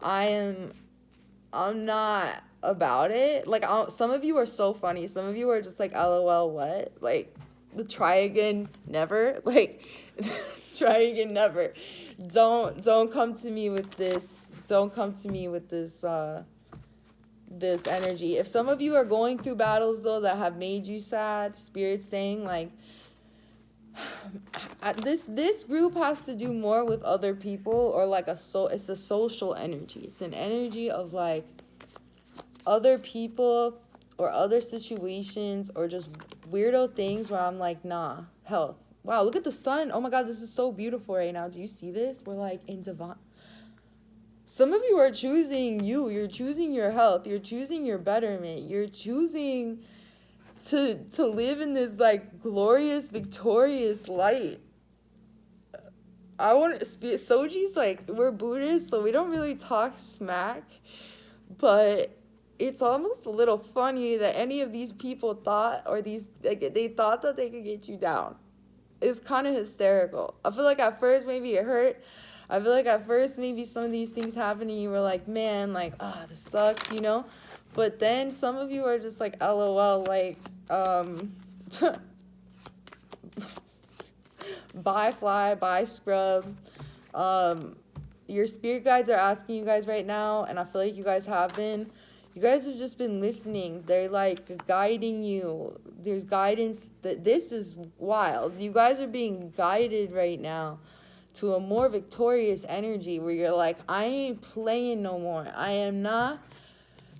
I'm not about it. Like, some of you are so funny. Some of you are just like, LOL, what? Like, the try again, never. Like, try again, never. Don't come to me with this. Don't come to me with this, this energy. If some of you are going through battles, though, that have made you sad, Spirit's saying, like, this group has to do more with other people, or like it's a social energy. It's an energy of like other people or other situations or just weirdo things where I'm like, nah, health. Wow, look at the sun. Oh my God, this is so beautiful right now. Do you see this? We're like in divine. Some of you are choosing you. You're choosing your health. You're choosing your betterment. You're choosing to live in this like glorious, victorious light. I want to speak. Soji's like, we're Buddhists, so we don't really talk smack, but it's almost a little funny that any of these people thought, or these, like, they thought that they could get you down. It's kind of hysterical. I feel like at first maybe it hurt. I feel like at first maybe some of these things happened and you were like, man, like, this sucks, you know? But then some of you are just like, LOL, like, bye fly, bye scrub. Your spirit guides are asking you guys right now, and I feel like you guys have been, You guys have just been listening. They're like guiding you. There's guidance. This is wild. You guys are being guided right now to a more victorious energy where you're like, I ain't playing no more. I am not.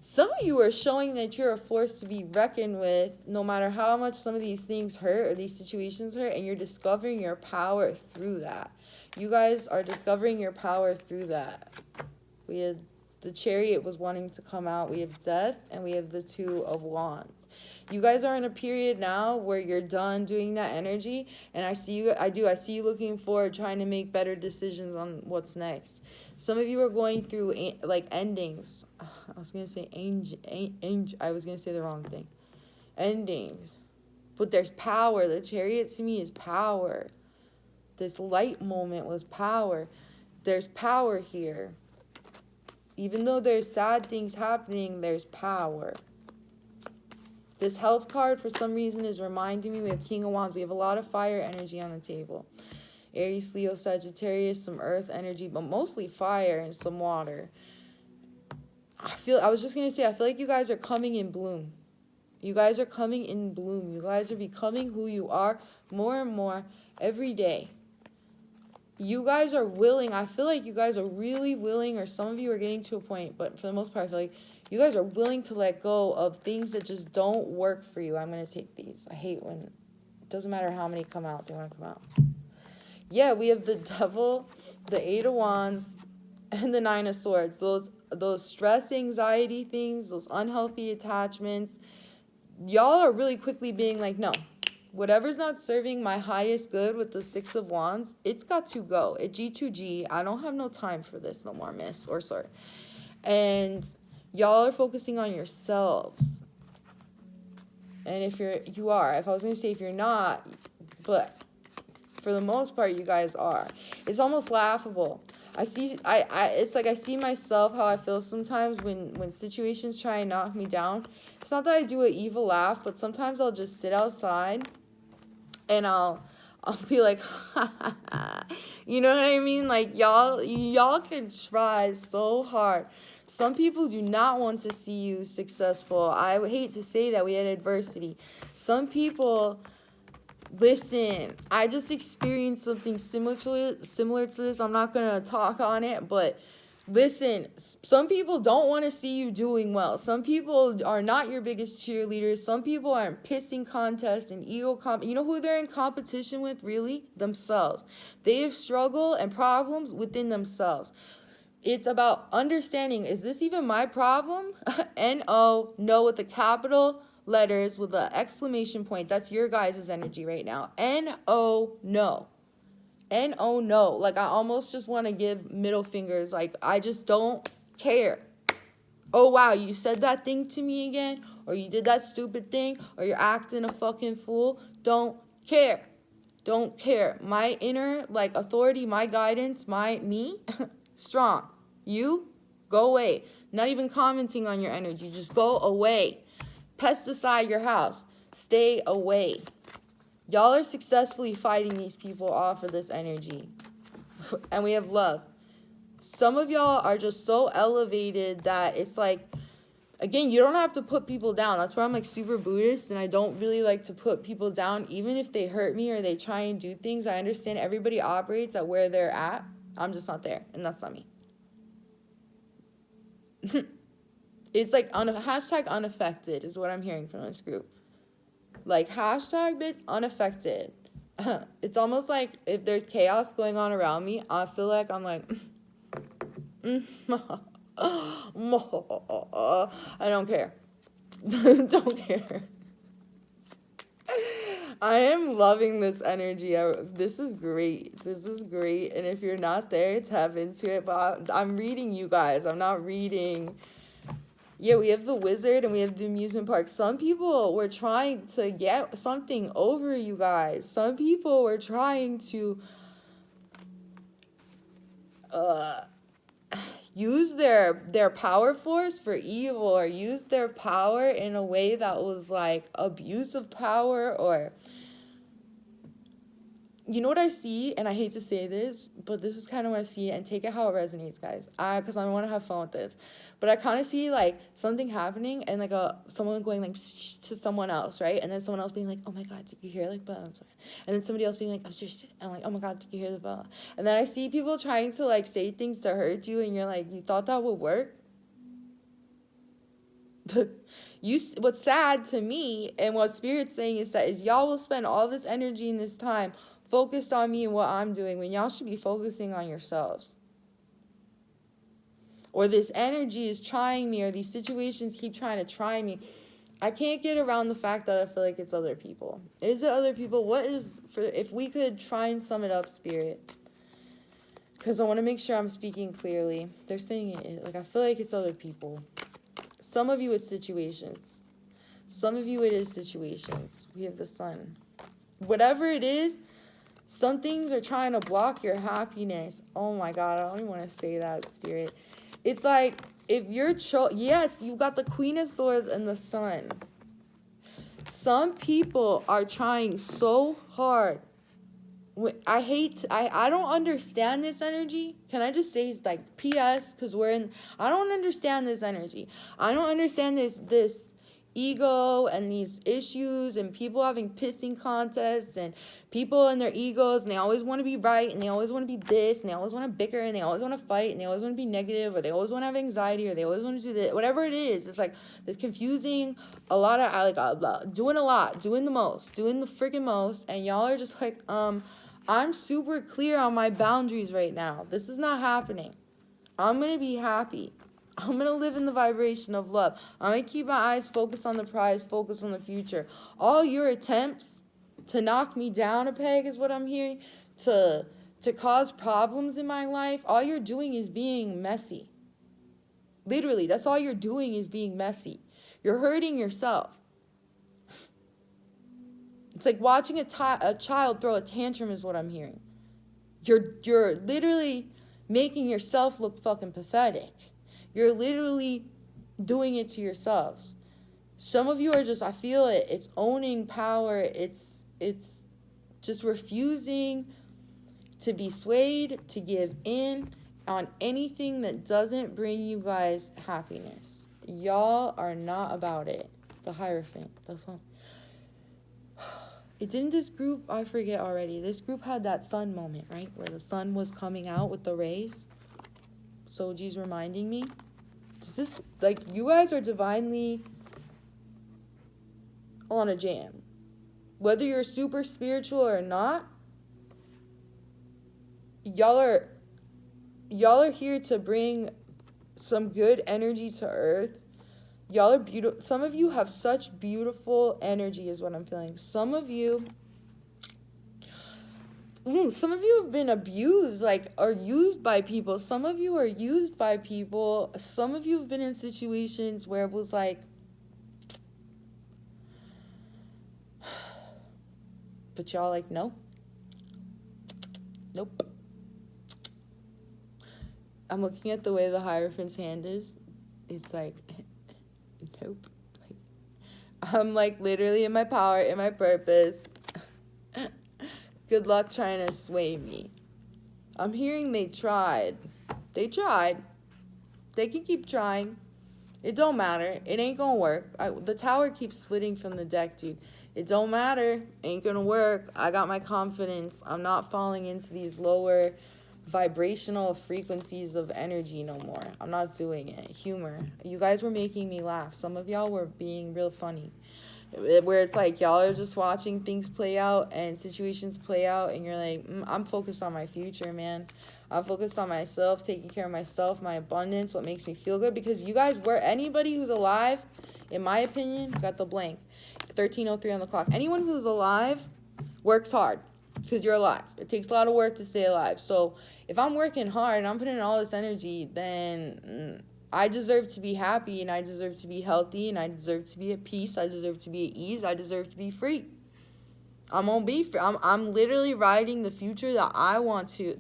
Some of you are showing that you're a force to be reckoned with, no matter how much some of these things hurt or these situations hurt, and you're discovering your power through that. You guys are discovering your power through that. We had the Chariot was wanting to come out. We have Death, and we have the Two of Wands. You guys are in a period now where you're done doing that energy, and I see you looking forward, trying to make better decisions on what's next. Some of you are going through like endings. I was gonna say I was gonna say the wrong thing. Endings, but there's power. The Chariot to me is power. This light moment was power. There's power here. Even though there's sad things happening, there's power. This health card, for some reason, is reminding me we have King of Wands. We have a lot of fire energy on the table. Aries, Leo, Sagittarius, some earth energy, but mostly fire and some water. I was just going to say, I feel like you guys are coming in bloom. You guys are coming in bloom. You guys are becoming who you are more and more every day. You guys are willing. I feel like you guys are really willing, or some of you are getting to a point, but for the most part, I feel like you guys are willing to let go of things that just don't work for you. I'm going to take these. I hate when it doesn't matter how many come out. They want to come out. Yeah, we have the Devil, the Eight of Wands, and the Nine of Swords. Those stress, anxiety things, those unhealthy attachments. Y'all are really quickly being like, no. Whatever's not serving my highest good with the Six of Wands, it's got to go. It G2G. I don't have no time for this no more, miss or sir. And y'all are focusing on yourselves. And if if I was going to say if you're not, but for the most part, you guys are. It's almost laughable. It's like I see myself how I feel sometimes when situations try and knock me down. It's not that I do an evil laugh, but sometimes I'll just sit outside and I'll be like, you know what I mean? Like y'all can try so hard. Some people do not want to see you successful. I would hate to say that we had adversity. Some people, listen, I just experienced something similar to this. I'm not going to talk on it, but listen, some people don't want to see you doing well. Some people are not your biggest cheerleaders. Some people are in pissing contests and ego You know who they're in competition with, really? Themselves. They have struggle and problems within themselves. It's about understanding, is this even my problem? N-O, no, with the capital letters, with the exclamation point. That's your guys' energy right now. N-O, no. N-O, no. Like, I almost just want to give middle fingers. Like, I just don't care. Oh, wow, you said that thing to me again? Or you did that stupid thing? Or you're acting a fucking fool? Don't care. Don't care. My inner, like, authority, my guidance, me, strong. You, go away. Not even commenting on your energy. Just go away. Pesticide your house. Stay away. Y'all are successfully fighting these people off of this energy. And we have love. Some of y'all are just so elevated that it's like, again, you don't have to put people down. That's where I'm like super Buddhist, and I don't really like to put people down. Even if they hurt me or they try and do things, I understand everybody operates at where they're at. I'm just not there, and that's not me. It's like hashtag unaffected is what I'm hearing from this group. Like, hashtag bit unaffected. It's almost like if there's chaos going on around me, I feel like I'm like, I don't care. Don't care. I am loving this energy. This is great. This is great. And if you're not there, tap into it. But I'm reading you guys. I'm not reading. Yeah, we have the Wizard and we have the amusement park. Some people were trying to get something over you guys. Some people were trying to use their power force for evil, or use their power in a way that was like abuse of power, or you know what I see, and I hate to say this, but this is kind of what I see, and take it how it resonates, guys. Because I want to have fun with this, but I kind of see like something happening, and like someone going like to someone else, right? And then someone else being like, "Oh my God, did you hear like blah?" And then somebody else being like, and like, "Oh my God, did you hear the blah?" And then I see people trying to like say things to hurt you, and you're like, "You thought that would work?" What's sad to me, and what Spirit's saying is y'all will spend all this energy and this time focused on me and what I'm doing when y'all should be focusing on yourselves. Or this energy is trying me, or these situations keep trying to try me. I can't get around the fact that I feel like it's other people. Is it other people? What is, if we could try and sum it up, Spirit? Because I want to make sure I'm speaking clearly. They're saying it, like, I feel like it's other people. Some of you it's situations. Some of you it is situations. We have the sun. Whatever it is, some things are trying to block your happiness. Oh my God, I don't even want to say that, Spirit. It's like, if you're yes, you got the Queen of Swords and the Sun. Some people are trying so hard. I don't understand this energy. Can I just say it's like PS? Because I don't understand this energy. I don't understand this ego and these issues and people having pissing contests and people and their egos, and they always want to be right, and they always want to be this, and they always want to bicker, and they always want to fight, and they always want to be negative, or they always want to have anxiety, or they always want to do this, whatever it is. It's like this confusing, a lot of doing the most, doing the freaking most, and y'all are just like, I'm super clear on my boundaries right now. This is not happening. I'm going to be happy. I'm going to live in the vibration of love. I'm going to keep my eyes focused on the prize, focused on the future. All your attempts to knock me down a peg is what I'm hearing, to cause problems in my life, all you're doing is being messy. Literally, that's all you're doing is being messy. You're hurting yourself. It's like watching a child throw a tantrum is what I'm hearing. You're literally making yourself look fucking pathetic. You're literally doing it to yourselves. Some of you are just, I feel it, it's owning power. It's just refusing to be swayed, to give in on anything that doesn't bring you guys happiness. Y'all are not about it. The Hierophant, that's one. Didn't this group, I forget already, this group had that sun moment, right? Where the sun was coming out with the rays. Soji's reminding me. Does this, like, you guys are divinely on a jam. Whether you're super spiritual or not, y'all are here to bring some good energy to Earth. Y'all are beautiful. Some of you have such beautiful energy is what I'm feeling. Some of you have been abused, like, or used by people. Some of you are used by people. Some of you have been in situations where it was like, but y'all like, no. Nope. I'm looking at the way the Hierophant's hand is. It's like, nope. I'm like literally in my power, in my purpose. Good luck trying to sway me. I'm hearing they tried. They tried. They can keep trying. It don't matter. It ain't gonna work. The tower keeps splitting from the deck, dude. It don't matter. Ain't gonna work. I got my confidence. I'm not falling into these lower vibrational frequencies of energy no more. I'm not doing it. Humor. You guys were making me laugh. Some of y'all were being real funny. Where it's like y'all are just watching things play out and situations play out, and you're like, I'm focused on my future, man. I'm focused on myself, taking care of myself, my abundance, what makes me feel good. Because you guys were, anybody who's alive, in my opinion, got the blank. 13:03 on the clock. Anyone who's alive works hard because you're alive. It takes a lot of work to stay alive. So if I'm working hard and I'm putting in all this energy, then I deserve to be happy, and I deserve to be healthy, and I deserve to be at peace. I deserve to be at ease. I deserve to be free. I'm gonna be free. I'm literally writing the future that I want to.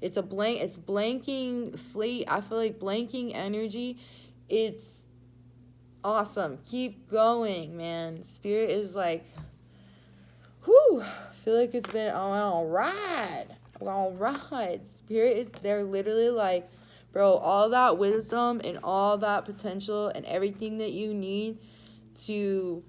It's blanking slate. I feel like blanking energy. It's awesome. Keep going, man. Spirit is like, Whew, I feel like it's been all right. All right. Spirit is, they're literally like, bro, all that wisdom and all that potential and everything that you need to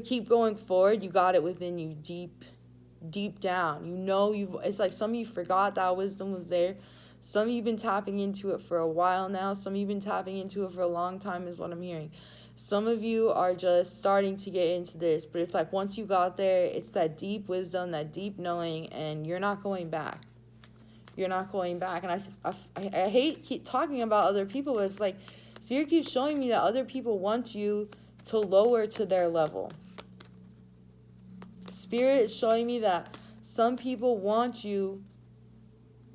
keep going forward, you got it within you, deep down. You know, it's like some of you forgot that wisdom was there. Some of you been tapping into it for a while now. Some of you been tapping into it for a long time is what I'm hearing. Some of you are just starting to get into this, but it's like once you got there, it's that deep wisdom, that deep knowing, and you're not going back. You're not going back. And I hate keep talking about other people, but it's like Spirit keeps showing me that other people want you to lower to their level. Spirit is showing me that some people want you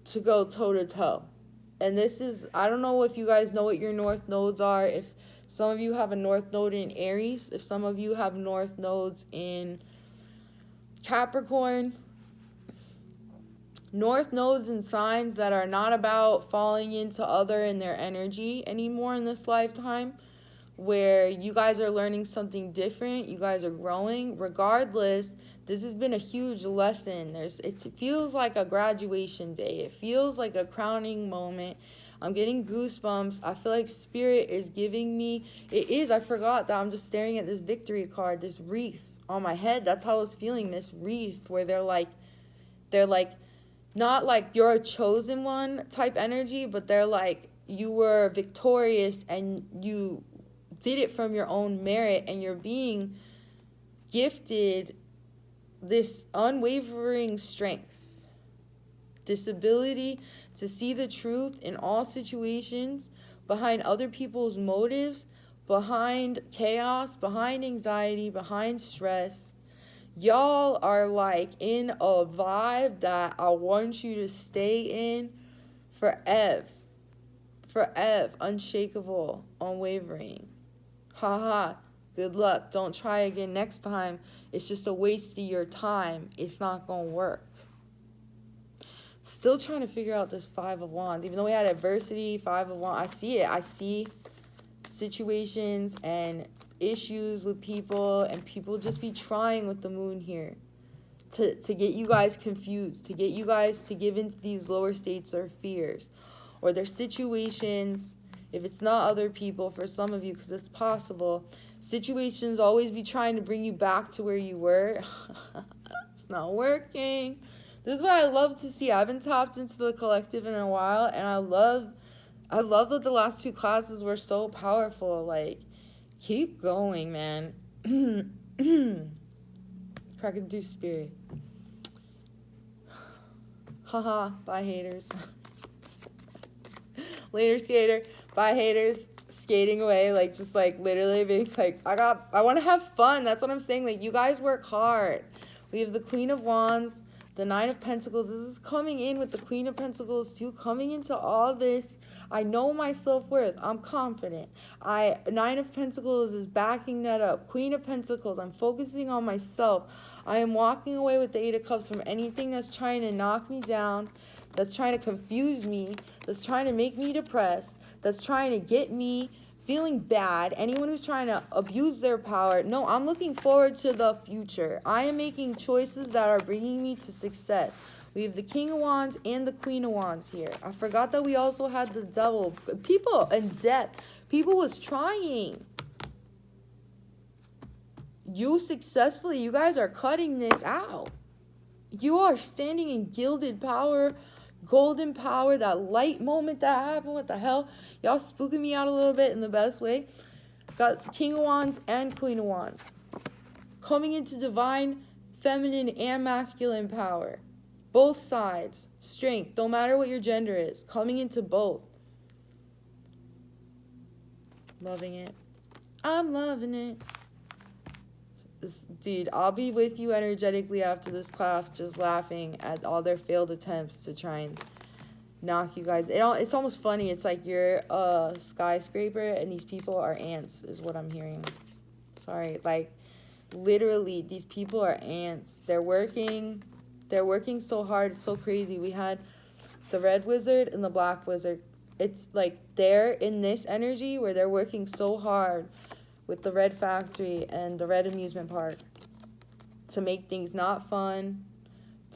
to go toe to toe. And this is, I don't know if you guys know what your north nodes are. If some of you have a north node in Aries, if some of you have north nodes in Capricorn, north nodes and signs that are not about falling into other in their energy anymore in this lifetime, where you guys are learning something different, you guys are growing. Regardless, this has been a huge lesson. It feels like a graduation day. It feels like a crowning moment. I'm getting goosebumps. I feel like Spirit is giving me, I forgot that I'm just staring at this victory card, this wreath on my head. That's how I was feeling, this wreath, where they're like, not like you're a chosen one type energy, but they're like, you were victorious and you did it from your own merit, and you're being gifted this unwavering strength, this ability to see the truth in all situations, behind other people's motives, behind chaos, behind anxiety, behind stress. Y'all are like in a vibe that I want you to stay in forever. Forever. Unshakable, unwavering. Haha, good luck. Don't try again next time. It's just a waste of your time. It's not going to work. Still trying to figure out this Five of Wands. Even though we had adversity, Five of Wands, I see it. I see situations and issues with people, and people just be trying with the moon here to get you guys confused, to get you guys to give into these lower states or fears, or their situations. If it's not other people, for some of you, because it's possible, situations always be trying to bring you back to where you were. It's not working. This is what I love to see. I haven't tapped into the collective in a while, and I love that the last two classes were so powerful. Like, keep going, man. Cracking through Spirit. Haha, bye haters. Later, skater. Bye haters. Skating away, like, just like literally being like, I want to have fun. That's what I'm saying. Like, you guys work hard. We have the Queen of Wands, the Nine of Pentacles. This is coming in with the Queen of Pentacles too, coming into all this. I know my self-worth. I'm confident. Nine of Pentacles is backing that up. Queen of Pentacles, I'm focusing on myself. I am walking away with the Eight of Cups from anything that's trying to knock me down, that's trying to confuse me, that's trying to make me depressed, that's trying to get me feeling bad, anyone who's trying to abuse their power. No, I'm looking forward to the future. I am making choices that are bringing me to success. We have the King of Wands and the Queen of Wands here. I forgot that we also had the Devil. People in death. People was trying. You guys are cutting this out. You are standing in gilded power, golden power, that light moment that happened. What the hell? Y'all spooking me out a little bit in the best way. Got King of Wands and Queen of Wands. Coming into divine, feminine, and masculine power. Both sides. Strength. Don't matter what your gender is. Coming into both. Loving it. I'm loving it. Dude, I'll be with you energetically after this class, just laughing at all their failed attempts to try and knock you guys. It's almost funny. It's like you're a skyscraper and these people are ants, is what I'm hearing. Sorry. Like, literally, these people are ants. They're working so hard. It's so crazy. We had the red wizard and the black wizard. It's like they're in this energy where they're working so hard with the red factory and the red amusement park to make things not fun,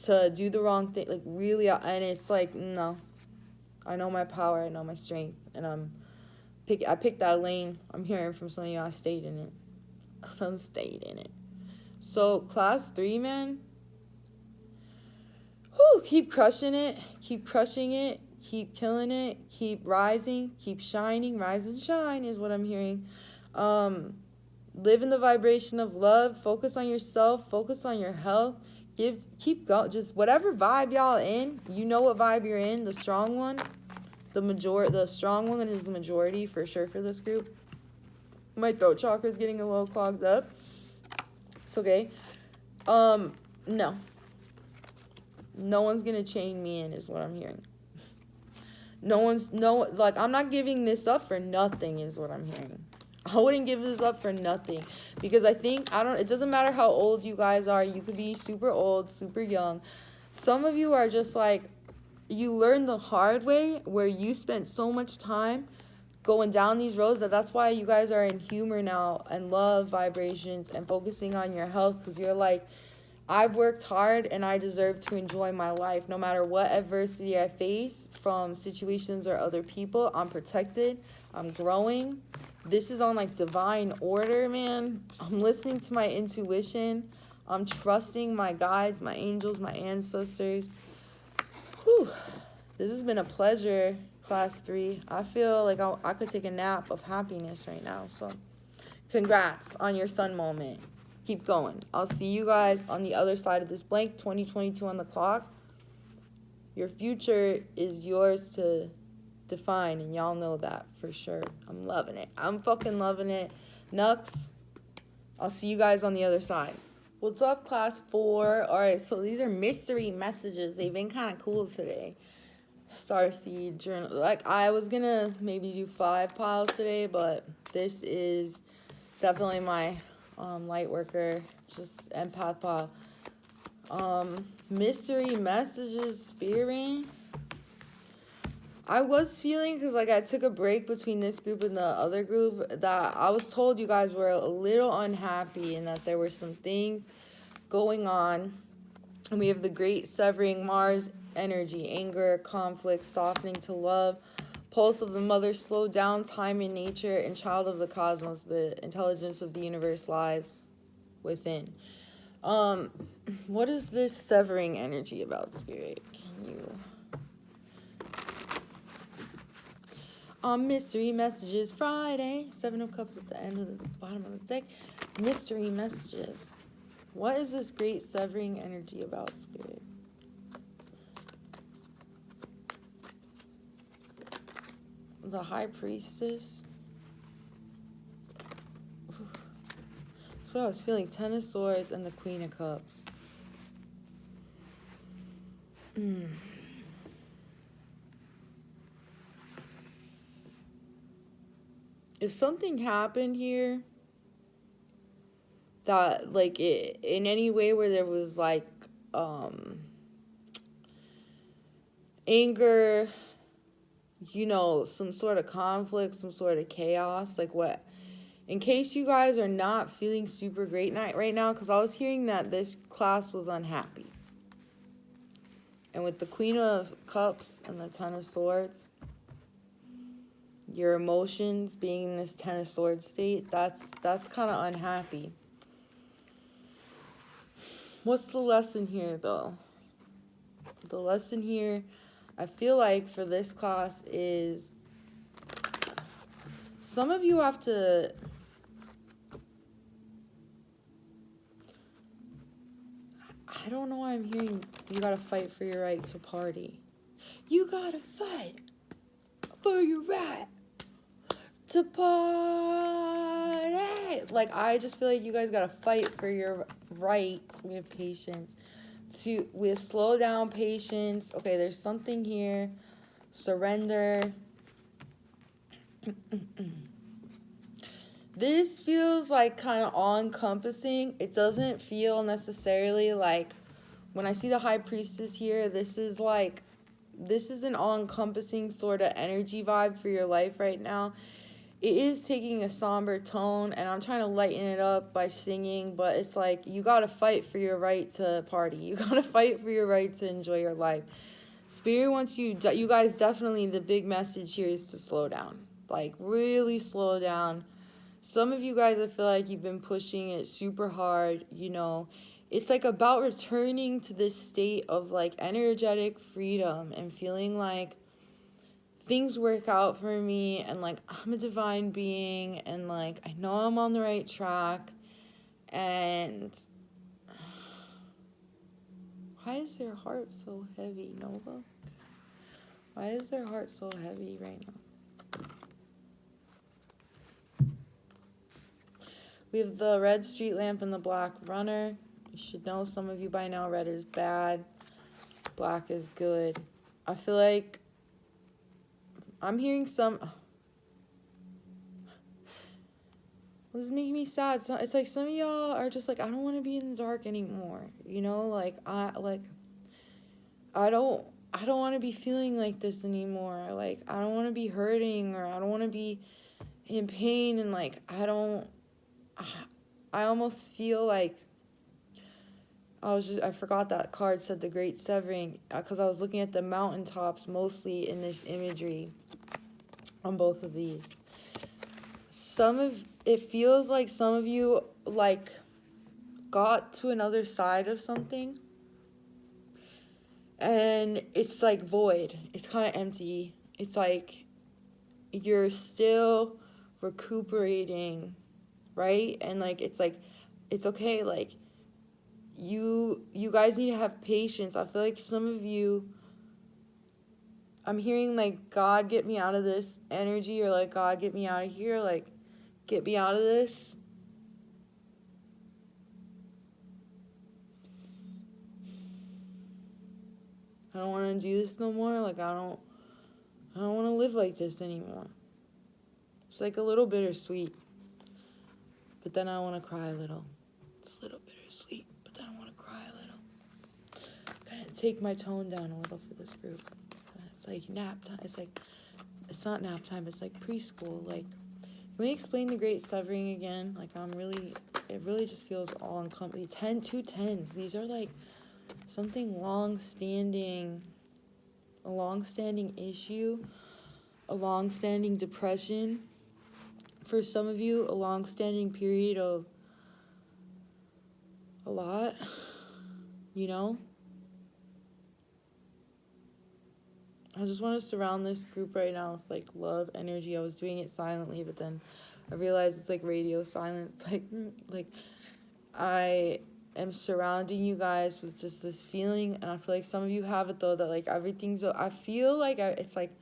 to do the wrong thing, like really, and it's like, no, I know my power, I know my strength, and I picked that lane. I'm hearing from some of y'all, I stayed in it. I stayed in it. So class 3, man, keep crushing it, keep killing it, keep rising, keep shining. Rise and shine is what I'm hearing. Live in the vibration of love. Focus on yourself, focus on your health. Keep going. Just whatever vibe y'all in, you know what vibe you're in. The strong one, the strong one is the majority for sure for this group. My throat chakra is getting a little clogged up. It's okay. No. No one's gonna chain me in is what I'm hearing. I'm not giving this up for nothing is what I'm hearing. I wouldn't give this up for nothing, because it doesn't matter how old you guys are. You could be super old, super young. Some of you are just like, you learned the hard way where you spent so much time going down these roads that's why you guys are in humor now and love vibrations and focusing on your health, because you're like, I've worked hard and I deserve to enjoy my life. No matter what adversity I face from situations or other people, I'm protected. I'm growing. This is on like divine order, man. I'm listening to my intuition. I'm trusting my guides, my angels, my ancestors. Whew. This has been a pleasure, class 3. I feel like I could take a nap of happiness right now. So congrats on your sun moment. Keep going. I'll see you guys on the other side of this blank. 2022 on the clock. Your future is yours to define, and y'all know that for sure. I'm loving it. I'm fucking loving it. Nux, I'll see you guys on the other side. What's up, class 4? All right, so these are mystery messages. They've been kind of cool today. Starseed journal. Like, I was gonna maybe do 5 piles today, but this is definitely my light worker, just empath pile. Mystery messages, spirit. I was feeling, because like I took a break between this group and the other group, that I was told you guys were a little unhappy and that there were some things going on. And we have the great severing Mars energy, anger, conflict, softening to love, pulse of the mother, slow down, time in nature, and child of the cosmos. The intelligence of the universe lies within. What is this severing energy about, spirit? Can you... Mystery messages Friday. 7 of Cups at the end of the bottom of the deck. Mystery messages. What is this great severing energy about, spirit? The High Priestess. That's what I was feeling. 10 of Swords and the Queen of Cups. If something happened here that, like, in any way where there was, like, anger, you know, some sort of conflict, some sort of chaos, like what, in case you guys are not feeling super great right now, because I was hearing that this class was unhappy. And with the Queen of Cups and the 10 of Swords, your emotions being in this 10 of Swords state, that's kind of unhappy. What's the lesson here, though? The lesson here, I feel like, for this class is some of you have to... I don't know why I'm hearing you gotta fight for your right to party. You gotta fight for your right to party. Like, I just feel like you guys gotta fight for your rights. We have patience. We have slow down, patience. Okay, there's something here. Surrender. This feels like kind of all-encompassing. It doesn't feel necessarily like, when I see the High Priestess here, this is an all-encompassing sort of energy vibe for your life right now. it is taking a somber tone, and I'm trying to lighten it up by singing, but it's like you gotta fight for your right to party. You gotta fight for your right to enjoy your life. Spirit wants you guys definitely, the big message here is to slow down. Like, really slow down. Some of you guys, I feel like you've been pushing it super hard, you know. It's like about returning to this state of like energetic freedom and feeling like things work out for me, and like I'm a divine being, and like I know I'm on the right track. And why is their heart so heavy, Nova? Why is their heart so heavy right now? We have the red street lamp and the black runner. You should know, some of you by now, red is bad, black is good. I feel like I'm hearing some... This is making me sad. So it's like some of y'all are just like, I don't want to be in the dark anymore. You know, like I don't want to be feeling like this anymore. Like I don't want to be hurting, or I don't want to be in pain, and like I almost feel like I forgot that card said the great severing, because I was looking at the mountaintops mostly in this imagery on both of these. It feels like some of you like got to another side of something, and it's like void. It's kind of empty. It's like you're still recuperating, right? And like it's okay. Like you guys need to have patience. I feel like some of you, I'm hearing like, God, get me out of this energy, or like, God, get me out of here, like get me out of this. I don't want to do this no more. Like I don't want to live like this anymore. It's like a little bittersweet, but then I want to cry a little. It's a little bittersweet, but then I want to cry a little. Kind of take my tone down a little for this group. It's like nap time. It's not nap time. It's like preschool. Like, can we explain the great severing again? Like, it really just feels all encompassing. 2 10s. These are like something a long-standing issue, a long-standing depression. For some of you, a long-standing period of a lot, you know? I just want to surround this group right now with like love, energy. I was doing it silently, but then I realized it's like radio silence. Like I am surrounding you guys with just this feeling, and I feel like some of you have it though, that like everything's... I feel like it's like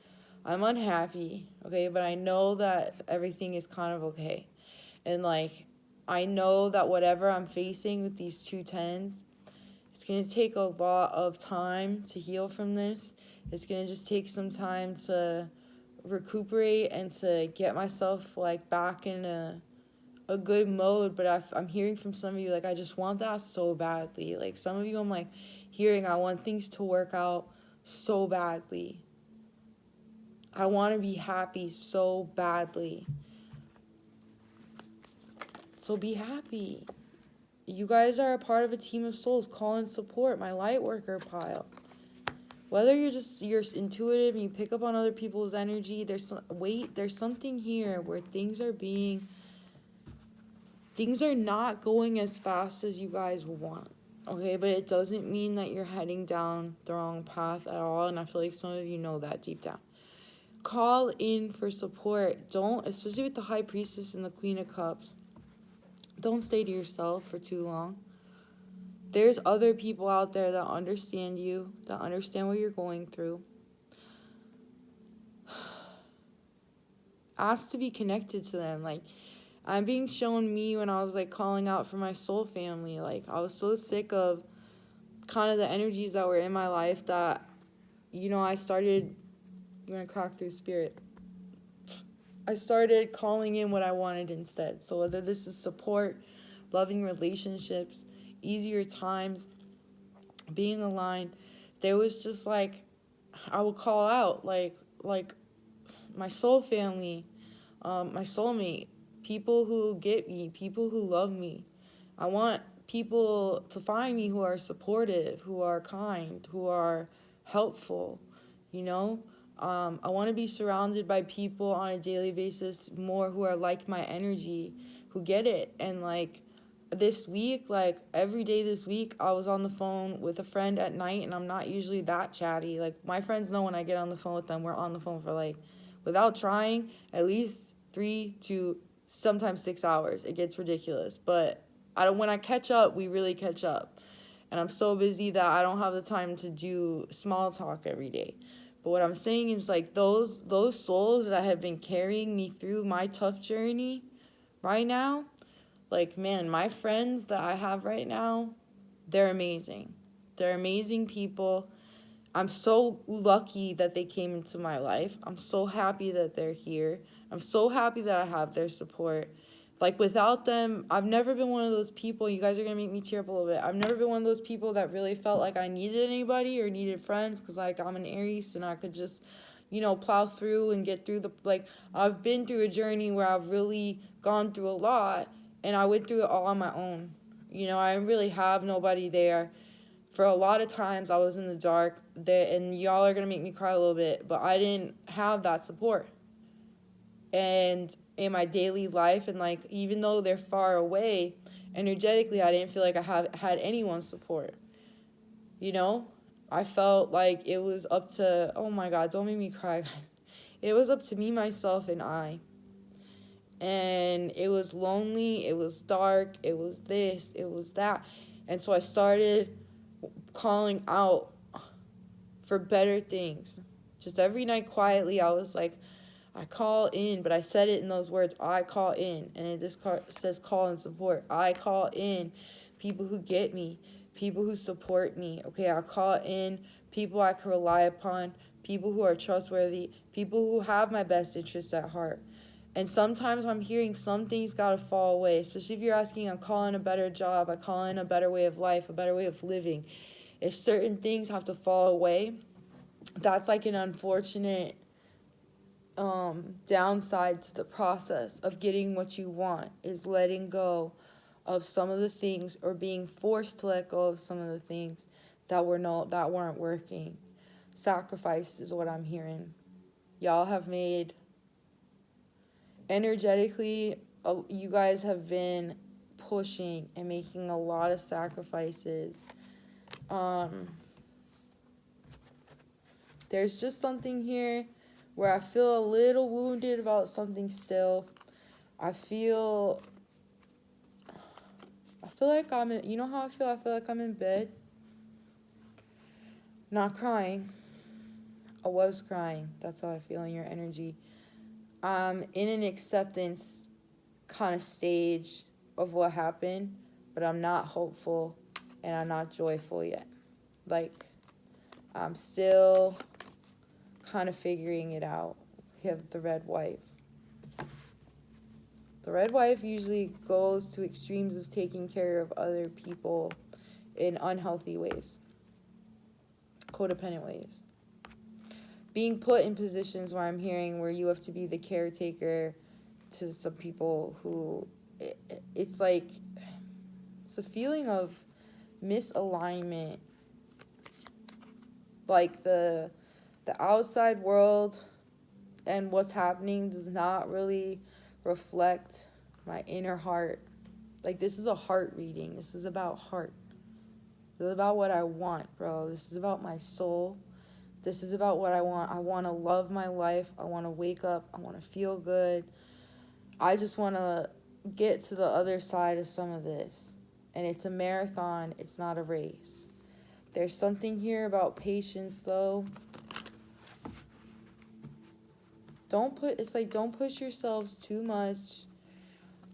I'm unhappy, okay, but I know that everything is kind of okay. And like I know that whatever I'm facing with these 2 10s, it's going to take a lot of time to heal from this. It's going to just take some time to recuperate and to get myself like back in a good mode. But I'm hearing from some of you, like, I just want that so badly. Like some of you, I'm like hearing, I want things to work out so badly. I want to be happy so badly. So be happy. You guys are a part of a team of souls. Call and support my light worker pile. Whether you're intuitive and you pick up on other people's energy, there's something here where things are not going as fast as you guys want. Okay, but it doesn't mean that you're heading down the wrong path at all, and I feel like some of you know that deep down. Call in for support. Don't, especially with the High Priestess and the Queen of Cups, don't stay to yourself for too long. There's other people out there that understand you, that understand what you're going through. Ask to be connected to them. Like, I'm being shown me when I was like calling out for my soul family. Like, I was so sick of kind of the energies that were in my life that, you know, I'm gonna crack through spirit. I started calling in what I wanted instead. So whether this is support, loving relationships, easier times, being aligned, there was just like, I would call out like my soul family, my soulmate, people who get me, people who love me. I want people to find me who are supportive, who are kind, who are helpful, you know? I want to be surrounded by people on a daily basis more who are like my energy, who get it. And like this week, like every day this week, I was on the phone with a friend at night, and I'm not usually that chatty. Like my friends know when I get on the phone with them, we're on the phone for like, without trying, at least 3 to sometimes 6 hours. It gets ridiculous. But when I catch up, we really catch up. And I'm so busy that I don't have the time to do small talk every day. But what I'm saying is like those souls that have been carrying me through my tough journey right now, like man, my friends that I have right now, they're amazing. They're amazing people. I'm so lucky that they came into my life. I'm so happy that they're here. I'm so happy that I have their support. Like without them, I've never been one of those people, you guys are going to make me tear up a little bit. I've never been one of those people that really felt like I needed anybody or needed friends, because like I'm an Aries and I could just, plow through and get through I've been through a journey where I've really gone through a lot, and I went through it all on my own. I really have nobody there. For a lot of times I was in the dark, and y'all are going to make me cry a little bit, but I didn't have that support. And in my daily life, and like even though they're far away, energetically I didn't feel like I had anyone's support. I felt like it was up to, oh my God, don't make me cry, guys. It was up to me, myself, and I. And it was lonely, it was dark, it was this, it was that. And so I started calling out for better things. Just every night quietly, I was like, I call in, but I said it in those words, I call in. And it just says call and support. I call in people who get me, people who support me. Okay, I call in people I can rely upon, people who are trustworthy, people who have my best interests at heart. And sometimes I'm hearing some things gotta fall away, especially if you're asking, I'm calling a better job, I call in a better way of life, a better way of living. If certain things have to fall away, that's like an unfortunate downside to the process of getting what you want, is letting go of some of the things, or being forced to let go of some of the things that weren't working. Sacrifice is what I'm hearing. Y'all have made energetically, you guys have been pushing and making a lot of sacrifices. There's just something here where I feel a little wounded about something still. I feel like I'm in, you know how I feel? I feel like I'm in bed. Not crying. I was crying. That's how I feel in your energy. I'm in an acceptance kind of stage of what happened, but I'm not hopeful and I'm not joyful yet. Like, I'm still kind of figuring it out. We have the red wife. The red wife usually goes to extremes of taking care of other people in unhealthy ways, codependent ways. Being put in positions where I'm hearing where you have to be the caretaker to some people who, it's like, it's a feeling of misalignment. Like the outside world and what's happening does not really reflect my inner heart. Like, this is a heart reading. This is about heart. This is about what I want, bro. This is about my soul. This is about what I want. I want to love my life. I want to wake up. I want to feel good. I just want to get to the other side of some of this. And it's a marathon. It's not a race. There's something here about patience, though. Don't push yourselves too much.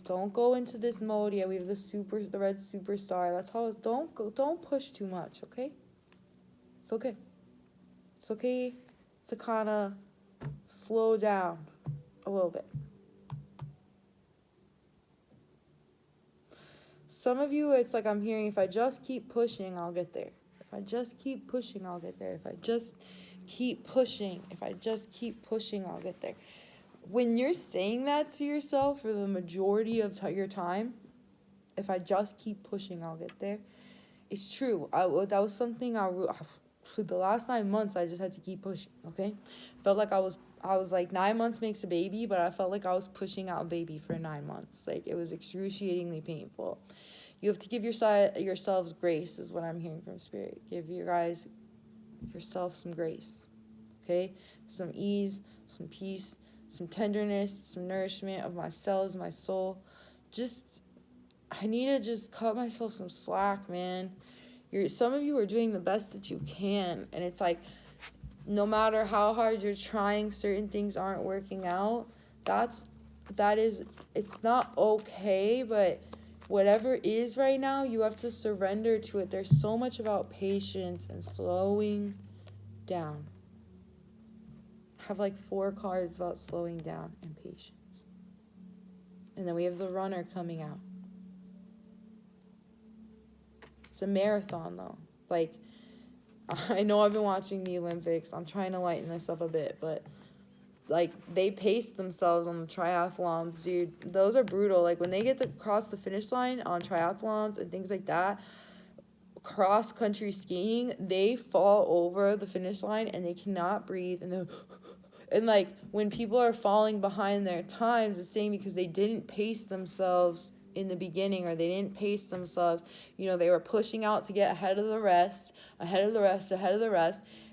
Don't go into this mode. Yeah, we have the red superstar. That's how don't push too much, okay? It's okay. It's okay to kind of slow down a little bit. Some of you, it's like I'm hearing, if I just keep pushing, I'll get there. If I just keep pushing, I'll get there. If I just keep pushing, I'll get there. when you're saying that to yourself for the majority of your time, if I just keep pushing, I'll get there. It's true. That was something for the last 9 months, I just had to keep pushing, okay? Felt like I was like 9 months makes a baby, but I felt like I was pushing out a baby for 9 months. Like, it was excruciatingly painful. You have to give yourselves grace, is what I'm hearing from Spirit. Give yourself some grace, okay? Some ease, some peace, some tenderness, some nourishment of my cells, my soul. I need to just cut myself some slack, man. Some of you are doing the best that you can, and it's like, no matter how hard you're trying, certain things aren't working out. It's not okay, but whatever is right now, you have to surrender to it. There's so much about patience and slowing down. I have like 4 cards about slowing down and patience. And then we have the runner coming out. It's a marathon, though. Like, I know I've been watching the Olympics. I'm trying to lighten this up a bit, but like, they pace themselves on the triathlons, dude. Those are brutal. Like, when they get to cross the finish line on triathlons and things like that, cross-country skiing, they fall over the finish line and they cannot breathe. And like, when people are falling behind their times, it's saying because they didn't pace themselves in the beginning, or they didn't pace themselves. They were pushing out to get ahead of the rest.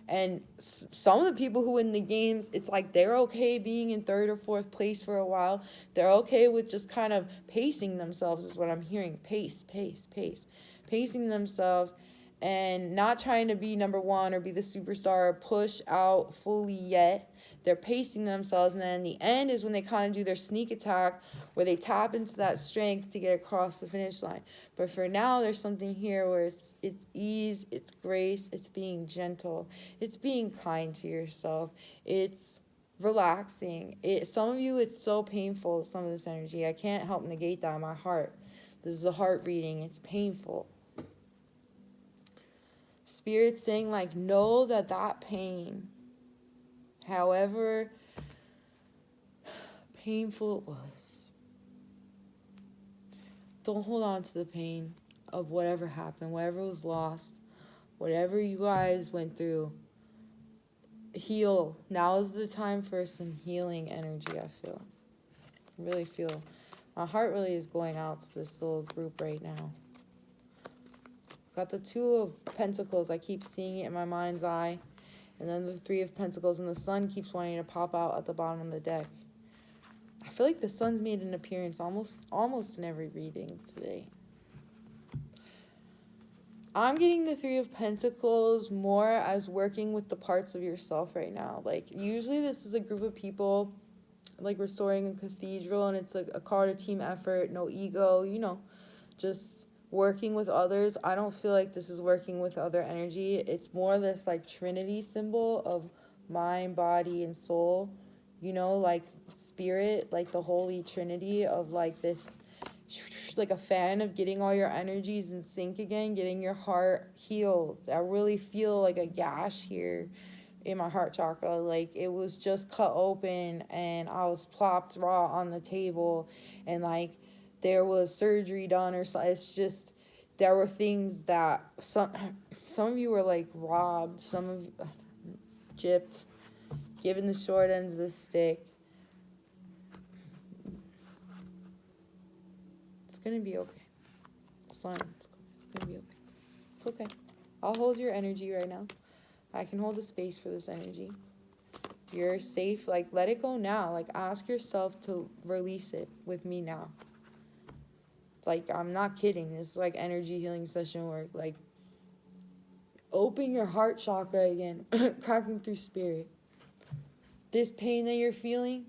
And some of the people who win the games, it's like they're okay being in 3rd or 4th place for a while. They're okay with just kind of pacing themselves, is what I'm hearing. Pace. Pacing themselves and not trying to be number 1 or be the superstar or push out fully yet. They're pacing themselves, and then the end is when they kind of do their sneak attack, where they tap into that strength to get across the finish line. But for now, there's something here where it's ease, it's grace, it's being gentle, it's being kind to yourself, it's relaxing. Some of you, it's so painful, some of this energy. I can't help negate that in my heart. This is a heart reading. It's painful. Spirit saying, like, know that pain, however painful it was, don't hold on to the pain of whatever happened, whatever was lost, whatever you guys went through. Heal. Now is the time for some healing energy, I really feel. My heart really is going out to this little group right now. Got the 2 of Pentacles. I keep seeing it in my mind's eye. And then the 3 of Pentacles, and the sun keeps wanting to pop out at the bottom of the deck. I feel like the sun's made an appearance almost in every reading today. I'm getting the 3 of Pentacles more as working with the parts of yourself right now. Like, usually this is a group of people, like, restoring a cathedral, and it's like a card of team effort, no ego, just working with others. I don't feel like this is working with other energy. It's more this like Trinity symbol of mind, body, and soul, like spirit, like the Holy Trinity of like this, like a fan of getting all your energies in sync again, getting your heart healed. I really feel like a gash here in my heart chakra. Like, it was just cut open and I was plopped raw on the table, and like there was surgery done, or so. It's just, there were things that some of you were like robbed, some of you gypped, given the short end of the stick. It's gonna be okay. Son, it's gonna be okay. It's okay. I'll hold your energy right now. I can hold the space for this energy. You're safe. Like, let it go now. Like, ask yourself to release it with me now. Like, I'm not kidding. This is like energy healing session work. Like, open your heart chakra again. Cracking through spirit. This pain that you're feeling,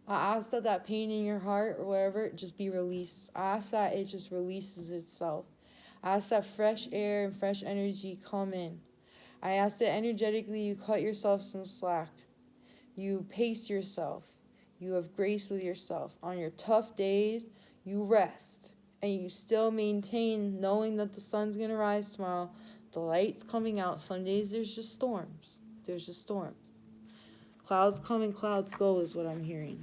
I ask that pain in your heart or wherever just be released. I ask that it just releases itself. I ask that fresh air and fresh energy come in. I ask that energetically you cut yourself some slack. You pace yourself. You have grace with yourself. On your tough days, you rest. And you still maintain knowing that the sun's going to rise tomorrow. The light's coming out. Some days there's just storms. Clouds come and clouds go is what I'm hearing.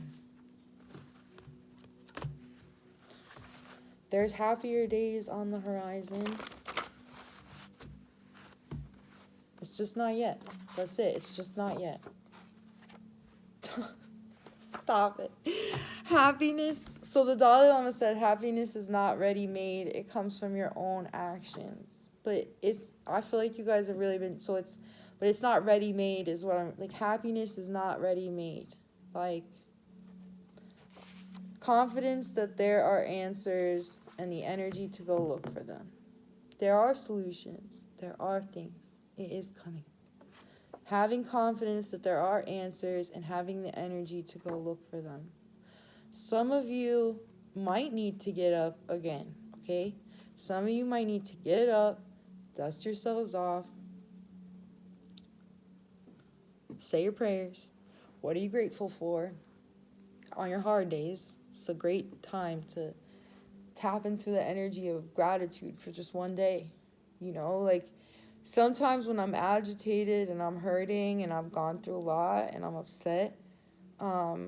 There's happier days on the horizon. It's just not yet. That's it. It's just not yet. Stop it. Happiness. So the Dalai Lama said happiness is not ready-made. It comes from your own actions. But I feel like you guys have really been, but it's not ready-made is what I'm, like, happiness is not ready-made. Like, confidence that there are answers and the energy to go look for them. There are solutions. There are things. It is coming. Having confidence that there are answers and having the energy to go look for them. Some of you might need to get up again, okay? Some of you might need to get up, dust yourselves off, say your prayers. What are you grateful for? On your hard days, it's a great time to tap into the energy of gratitude for just one day. You know, like, sometimes when I'm agitated and I'm hurting and I've gone through a lot and I'm upset, I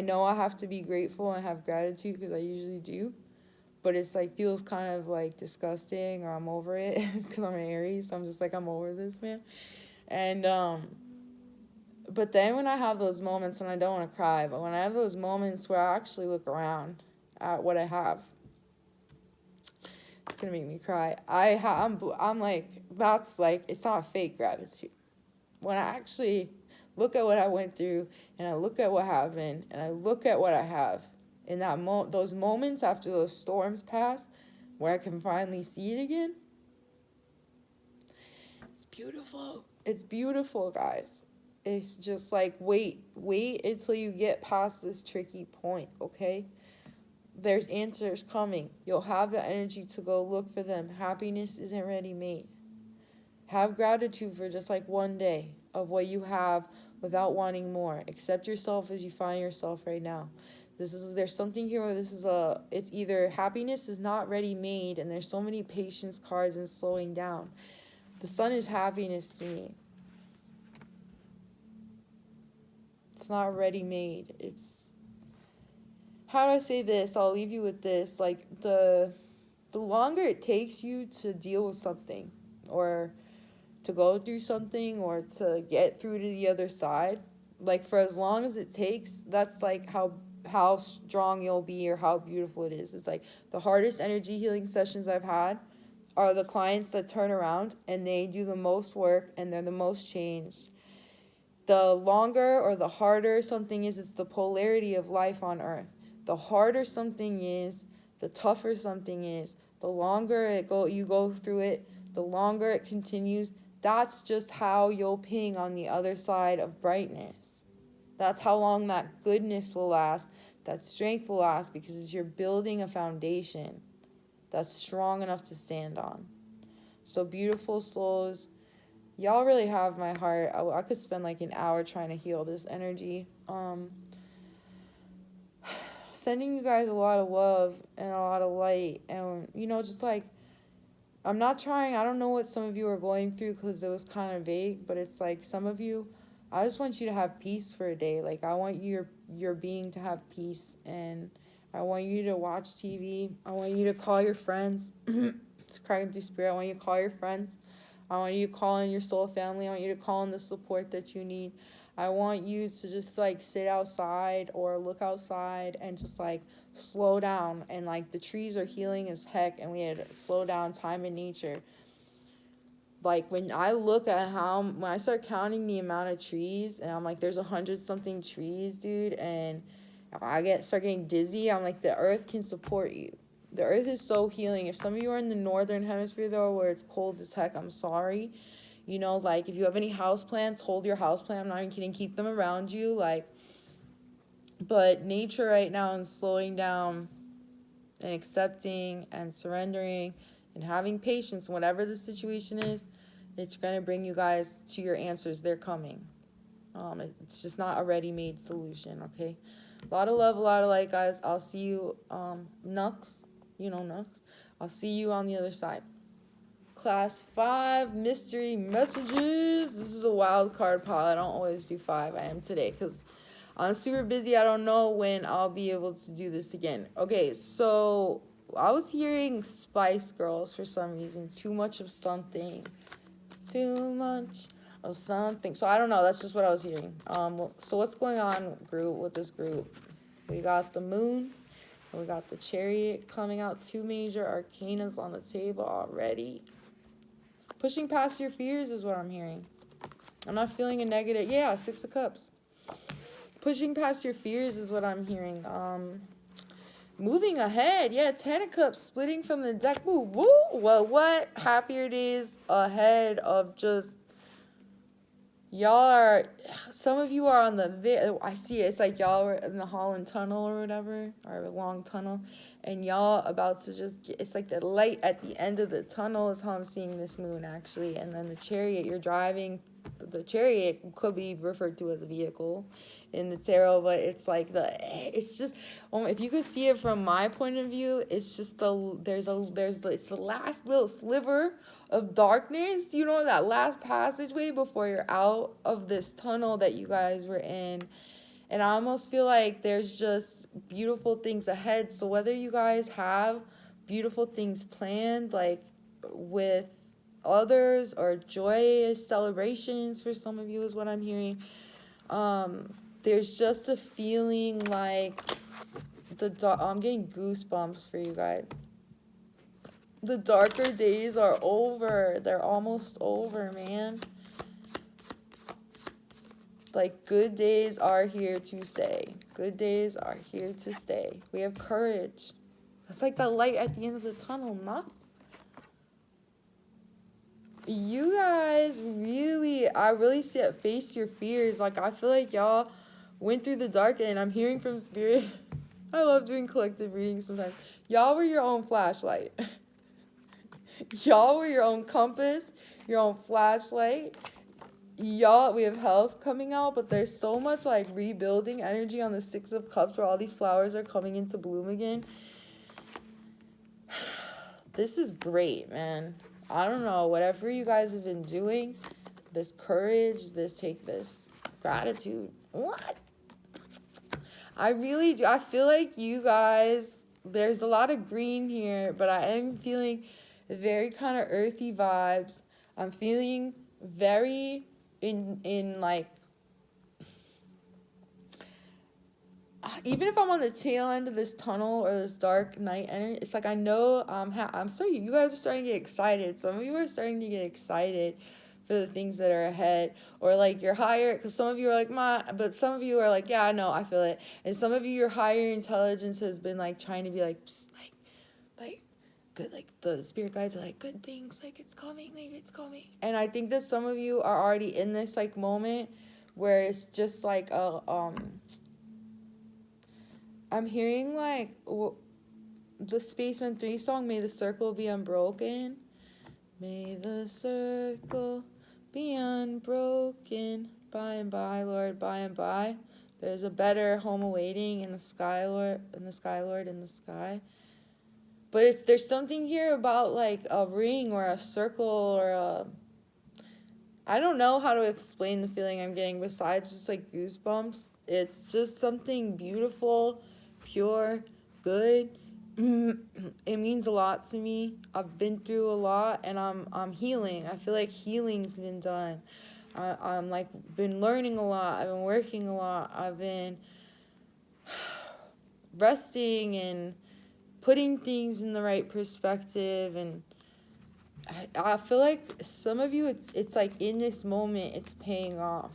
know I have to be grateful and have gratitude because I usually do. But it's like, feels kind of like disgusting, or I'm over it because I'm an Aries. So I'm just like, I'm over this, man. And, but then when I have those moments, and I don't want to cry, but when I have those moments where I actually look around at what I have, it's going to make me cry. I'm like, that's like, it's not fake gratitude. When I actually look at what I went through, and I look at what happened, and I look at what I have, in that those moments after those storms pass, where I can finally see it again, it's beautiful. It's beautiful, guys. It's just like, wait until you get past this tricky point, okay? There's answers coming. You'll have the energy to go look for them. Happiness isn't ready-made. Have gratitude for just like one day of what you have without wanting more. Accept yourself as you find yourself right now. There's something here where it's either happiness is not ready-made, and there's so many patience cards and slowing down. The sun is happiness to me. It's not ready-made. How do I say this? I'll leave you with this. Like, the longer it takes you to deal with something, or to go through something, or to get through to the other side, like, for as long as it takes, that's like how strong you'll be, or how beautiful it is. It's like the hardest energy healing sessions I've had are the clients that turn around and they do the most work and they're the most changed. The longer or the harder something is, it's the polarity of life on earth. The harder something is, the tougher something is, the longer you go through it, the longer it continues. That's just how you'll ping on the other side of brightness. That's how long that goodness will last, that strength will last, because you're building a foundation that's strong enough to stand on. So, beautiful souls, y'all really have my heart. I could spend like an hour trying to heal this energy. Sending you guys a lot of love and a lot of light, and, you know, just like, I don't know what some of you are going through, because it was kind of vague, but it's like, some of you, I just want you to have peace for a day. Like, I want your being to have peace, and I want you to watch TV. I want you to call your friends. It's crying through spirit. I want you to call your friends. I want you to call in your soul family. I want you to call in the support that you need. I want you to just, like, sit outside or look outside and just, like, slow down. And, like, the trees are healing as heck, and we had to slow down time in nature. Like, when I start counting the amount of trees, and I'm like, there's 100-something trees, dude, and start getting dizzy, I'm like, the earth can support you. The earth is so healing. If some of you are in the northern hemisphere, though, where it's cold as heck, I'm sorry. You know, like, if you have any houseplants, hold your houseplant. I'm not even kidding. Keep them around you. Like, but nature right now is slowing down and accepting and surrendering and having patience. Whatever the situation is, it's going to bring you guys to your answers. They're coming. It's just not a ready-made solution, okay? A lot of love, a lot of light, guys. I'll see you, Nux. You know Nux. I'll see you on the other side. Class 5 mystery messages. This is a wild card pile. I don't always do 5. I am today because I'm super busy. I don't know when I'll be able to do this again. Okay, so I was hearing Spice Girls for some reason. Too much of something. Too much of something. So I don't know. That's just what I was hearing. So what's going on, group, with this group? We got the moon. We got the chariot coming out. 2 major arcanas on the table already. Pushing past your fears is what I'm hearing. I'm not feeling a negative. Yeah, 6 of Cups. Pushing past your fears is what I'm hearing. Moving ahead. Yeah, 10 of Cups splitting from the deck. Woo, woo. Well, what happier days ahead of just y'all are, some of you are on the, I see it, it's like y'all were in the Holland Tunnel or whatever, or a long tunnel, and y'all about to just get, it's like the light at the end of the tunnel is how I'm seeing this moon, actually. And then the chariot you're driving, the chariot could be referred to as a vehicle in the tarot, but it's like it's just, if you could see it from my point of view, it's just it's the last little sliver of darkness, you know, that last passageway before you're out of this tunnel that you guys were in. And I almost feel like there's just beautiful things ahead. So whether you guys have beautiful things planned, like with others, or joyous celebrations for some of you is what I'm hearing, there's just a feeling like I'm getting goosebumps for you guys. The darker days are over. They're almost over, man. Like, good days are here to stay. Good days are here to stay. We have courage. It's like the light at the end of the tunnel, not. You guys really, I really see it, face your fears. Like, I feel like y'all went through the dark, and I'm hearing from spirit. I love doing collective readings sometimes. Y'all were your own flashlight. Y'all were your own compass, your own flashlight. Y'all, we have health coming out, but there's so much like rebuilding energy on the 6 of Cups where all these flowers are coming into bloom again. This is great, man. I don't know, whatever you guys have been doing, this courage, this gratitude. What? I really do. I feel like you guys, there's a lot of green here, but I am feeling very kind of earthy vibes. I'm feeling very in like, even if I'm on the tail end of this tunnel or this dark night energy, it's like I know I'm sorry, you guys are starting to get excited. Some of you are starting to get excited for the things that are ahead, or like you're higher, because some of you are like, but some of you are like, yeah, I know, I feel it. And some of you, your higher intelligence has been like trying to be like, psst, like good, like the spirit guides are like, good things, like it's coming. And I think that some of you are already in this like moment where it's just like I'm hearing like the Spaceman 3 song, May the Circle Be Unbroken. May the circle be unbroken. By and by, Lord, by and by. There's a better home awaiting in the sky, Lord, in the sky. But there's something here about like a ring or a circle or I don't know how to explain the feeling I'm getting besides just like goosebumps. It's just something beautiful, pure, good. It means a lot to me. I've been through a lot, and I'm healing. I feel like healing's been done. I'm like been learning a lot. I've been working a lot. I've been resting and putting things in the right perspective, and I feel like some of you, it's like in this moment it's paying off.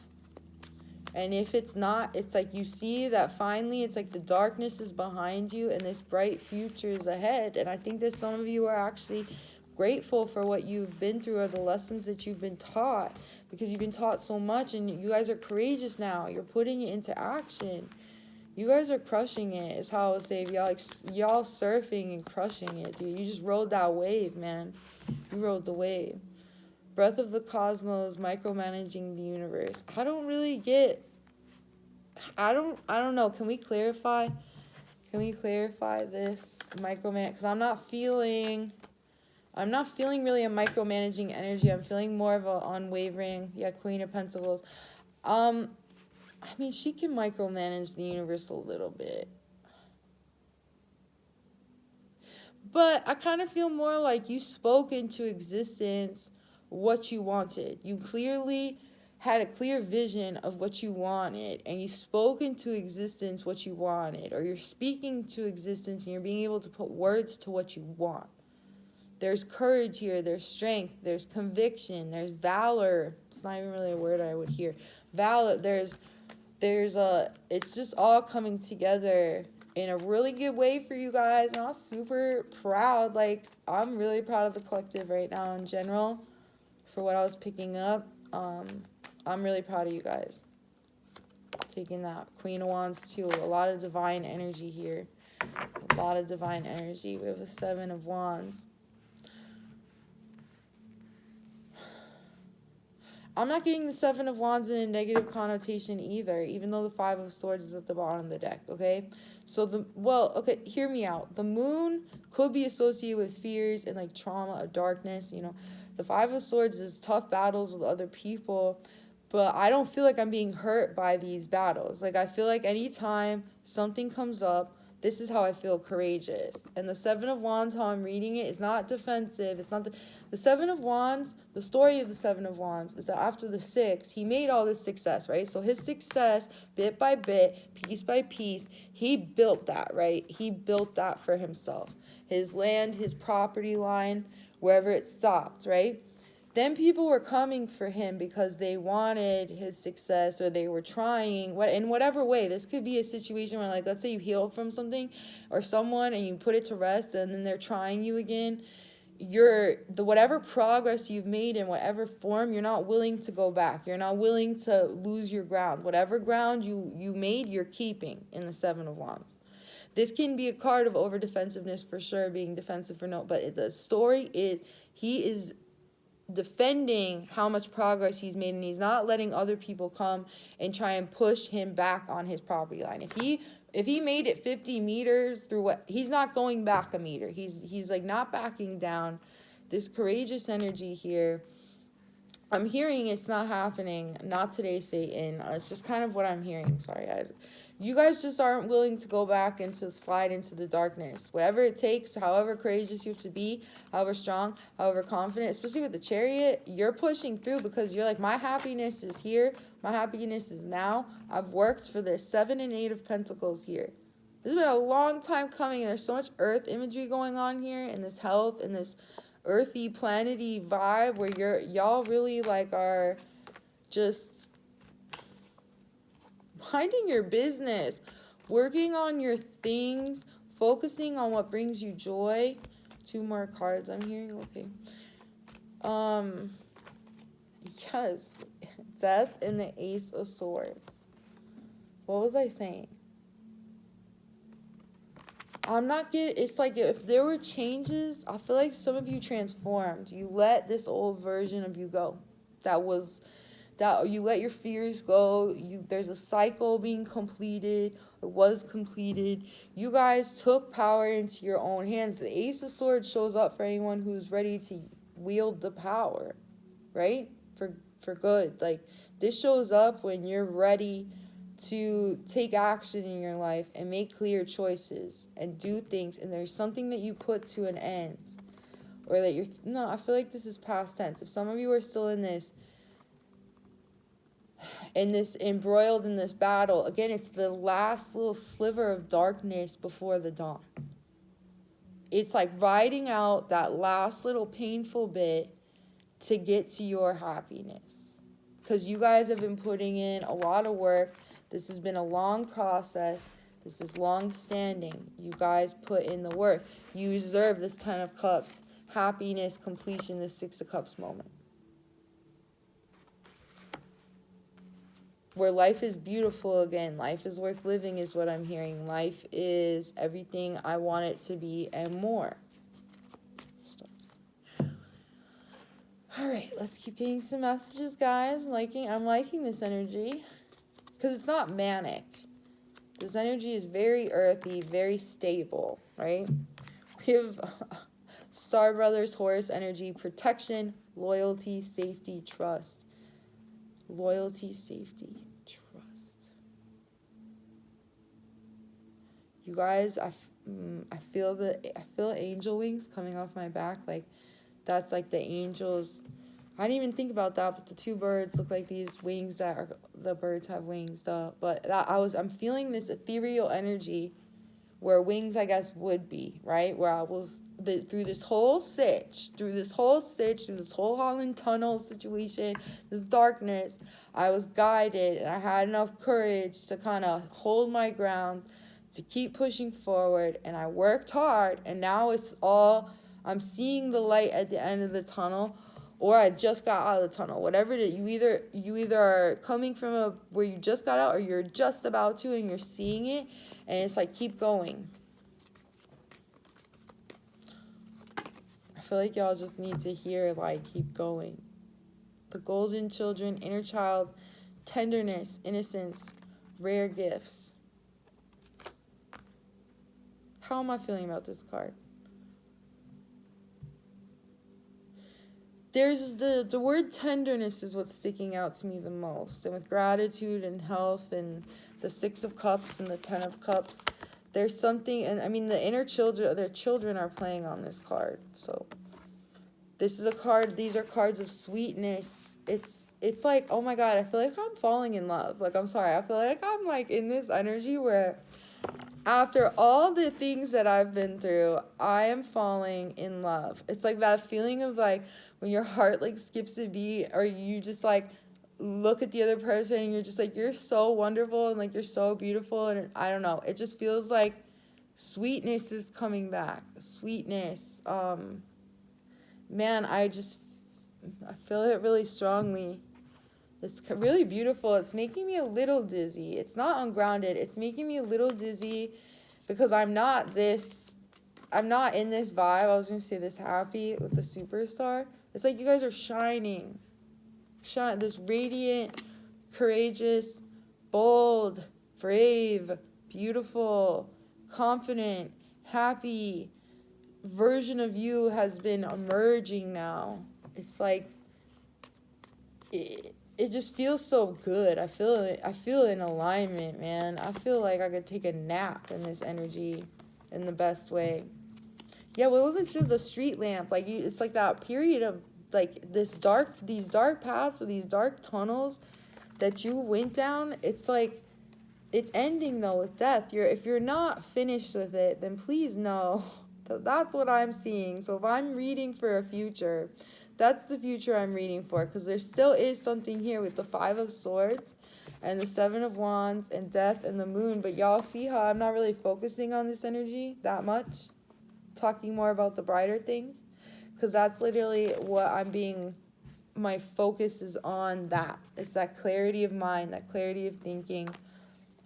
And if it's not, it's like you see that finally it's like the darkness is behind you and this bright future is ahead. And I think that some of you are actually grateful for what you've been through or the lessons that you've been taught, because you've been taught so much, and you guys are courageous now. You're putting it into action. You guys are crushing it, is how I would say. Y'all surfing and crushing it, dude. You just rode that wave, man. You rode the wave. Breath of the cosmos, micromanaging the universe. I don't know. Can we clarify this microman? Because I'm not feeling really a micromanaging energy. I'm feeling more of a unwavering, Queen of Pentacles. I mean, she can micromanage the universe a little bit. But I kind of feel more like you spoke into existence what you wanted. You clearly had a clear vision of what you wanted, and you spoke into existence what you wanted, or you're speaking to existence and you're being able to put words to what you want. There's courage here, there's strength, there's conviction, there's valor. It's not even really a word I would hear. Valor, it's just all coming together in a really good way for you guys, and I'm super proud. Like, I'm really proud of the collective right now in general for what I was picking up. I'm really proud of you guys. Taking that Queen of Wands too. A lot of divine energy here. A lot of divine energy. We have the Seven of Wands. I'm not getting the Seven of Wands in a negative connotation either, even though the Five of Swords is at the bottom of the deck, okay? So, okay, hear me out. The moon could be associated with fears and, like, trauma or darkness, you know. The Five of Swords is tough battles with other people, but I don't feel like I'm being hurt by these battles. Like, I feel like anytime something comes up, this is how I feel courageous. And the Seven of Wands, how I'm reading it, is not defensive. It's not the Seven of Wands. The story of the Seven of Wands is that after the Six, he made all this success, right? So his success, bit by bit, piece by piece, he built that, right? He built that for himself. His land, his property line, wherever it stopped, right? Then people were coming for him because they wanted his success, or they were trying, in whatever way. This could be a situation where, like, let's say you healed from something or someone and you put it to rest, and then they're trying you again. Whatever progress you've made in whatever form, you're not willing to go back. You're not willing to lose your ground. Whatever ground you made, you're keeping in the Seven of Wands. This can be a card of over defensiveness for sure, being defensive for no, but the story is he is defending how much progress he's made, and he's not letting other people come and try and push him back on his property line. If he made it 50 meters through he's not going back a meter. He's like not backing down. This courageous energy here, I'm hearing it's not happening. Not today, Satan. It's just kind of what I'm hearing. Sorry, you guys just aren't willing to go back and to slide into the darkness. Whatever it takes, however courageous you have to be, however strong, however confident, especially with the Chariot, you're pushing through because you're like, my happiness is here. My happiness is now. I've worked for this. 7 and 8 of Pentacles here. This has been a long time coming, and there's so much earth imagery going on here, and this health, and this earthy, planety vibe where y'all really like are just minding your business, working on your things, focusing on what brings you joy. 2 more cards I'm hearing. Okay. Yes. Death and the Ace of Swords. What was I saying? I'm not getting, it's like if there were changes, I feel like some of you transformed. You let this old version of you go. That you let your fears go. There's a cycle being completed, or was completed. You guys took power into your own hands. The Ace of Swords shows up for anyone who's ready to wield the power, right? For good. Like, this shows up when you're ready to take action in your life and make clear choices and do things, and there's something that you put to an end, or that no, I feel like this is past tense. If some of you are still in this embroiled in this battle, again, it's the last little sliver of darkness before the dawn. It's like riding out that last little painful bit to get to your happiness, because you guys have been putting in a lot of work. This has been a long process. This is long standing. You guys put in the work. You deserve this 10 of Cups, happiness, completion, this 6 of Cups moment, where life is beautiful again. Life is worth living is what I'm hearing. Life is everything I want it to be and more. All right, let's keep getting some messages, guys. I'm liking this energy because it's not manic. This energy is very earthy, very stable, right? We have Star Brothers, Horus energy, protection, loyalty, safety, trust. Loyalty, safety, trust. You guys, I feel angel wings coming off my back. Like, that's like the angels. I didn't even think about that, but the two birds look like these wings that are, the birds have wings, duh. But I'm feeling this ethereal energy where wings, I guess, would be, right? Where I was, through this whole Holland Tunnel situation, this darkness, I was guided, and I had enough courage to kind of hold my ground, to keep pushing forward, and I worked hard, and now I'm seeing the light at the end of the tunnel, or I just got out of the tunnel. Whatever it is, you either are coming from where you just got out, or you're just about to, and you're seeing it, and it's like, keep going. I feel like y'all just need to hear, like, keep going. The golden children, inner child, tenderness, innocence, rare gifts. How am I feeling about this card? There's the word tenderness is what's sticking out to me the most. And with gratitude and health and the 6 of Cups and the 10 of Cups, there's something, and I mean the inner children, their children are playing on this card. So this is a card, these are cards of sweetness. It's like, oh my God, I feel like I'm falling in love. Like, I'm sorry, I feel like I'm like in this energy where after all the things that I've been through, I am falling in love. It's like that feeling of like when your heart like skips a beat, or you just like look at the other person and you're just like, you're so wonderful and like you're so beautiful, and I don't know, it just feels like sweetness is coming back. Sweetness. Man, I feel it really strongly. It's really beautiful. It's making me a little dizzy. It's not ungrounded. It's making me a little dizzy because I'm not in this vibe. I was going to say this happy with the superstar. It's like you guys are shining. This radiant, courageous, bold, brave, beautiful, confident, happy version of you has been emerging now. It's like it just feels so good. I feel in alignment, man. I feel like I could take a nap in this energy in the best way. Yeah, what was it? So the street lamp, like it's like that period of like these dark paths or these dark tunnels that you went down. It's like it's ending though with death. If you're not finished with it, then please know that's what I'm seeing. So if I'm reading for a future, that's the future I'm reading for, because there still is something here with the 5 of Swords and the 7 of Wands and death and the moon. But y'all see how I'm not really focusing on this energy that much, talking more about the brighter things, because that's literally what my focus is on. That it's that clarity of mind, that clarity of thinking.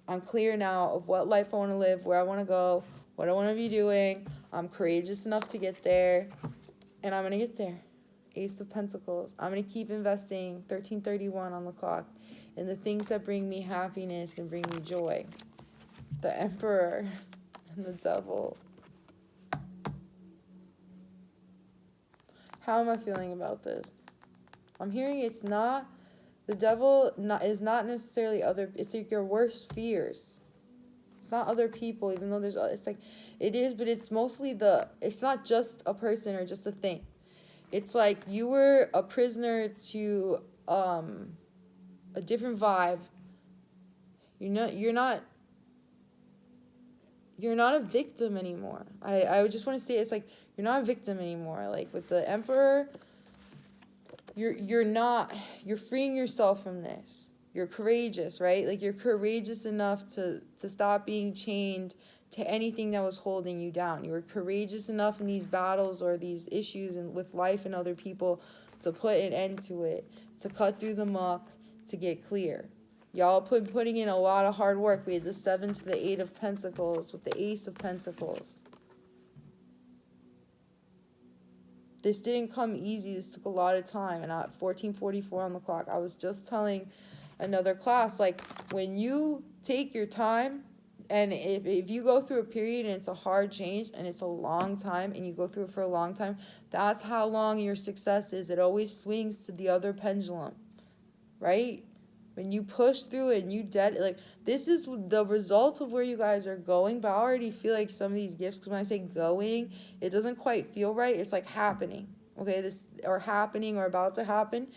I'm clear now of what life I want to live, where I want to go, what I want to be doing. I'm courageous enough to get there, and I'm going to get there. Ace of Pentacles. I'm going to keep investing 1331 on the clock in the things that bring me happiness and bring me joy. The Emperor and the Devil. How am I feeling about this? I'm hearing the devil is not necessarily it's like your worst fears. It's not other people, even though it's like, it is, but it's mostly it's not just a person or just a thing. It's like you were a prisoner to a different vibe. You're not a victim anymore. I just want to say it's like you're not a victim anymore. Like with the Emperor, you're freeing yourself from this. You're courageous, right? Like you're courageous enough to stop being chained to anything that was holding you down. You were courageous enough in these battles or these issues and with life and other people to put an end to it, to cut through the muck, to get clear. Y'all putting in a lot of hard work. We had the 7 to the 8 of Pentacles with the Ace of Pentacles. This didn't come easy. This took a lot of time. And at 14:44 on the clock, I was just telling another class, like, when you take your time, and if you go through a period and it's a hard change and it's a long time and you go through it for a long time, that's how long your success is. It always swings to the other pendulum, right? when you push through it and you like, this is the result of where you guys are going. But I already feel like some of these gifts, because when I say going, it doesn't quite feel right. It's like happening, okay? This, or happening, or about to happen,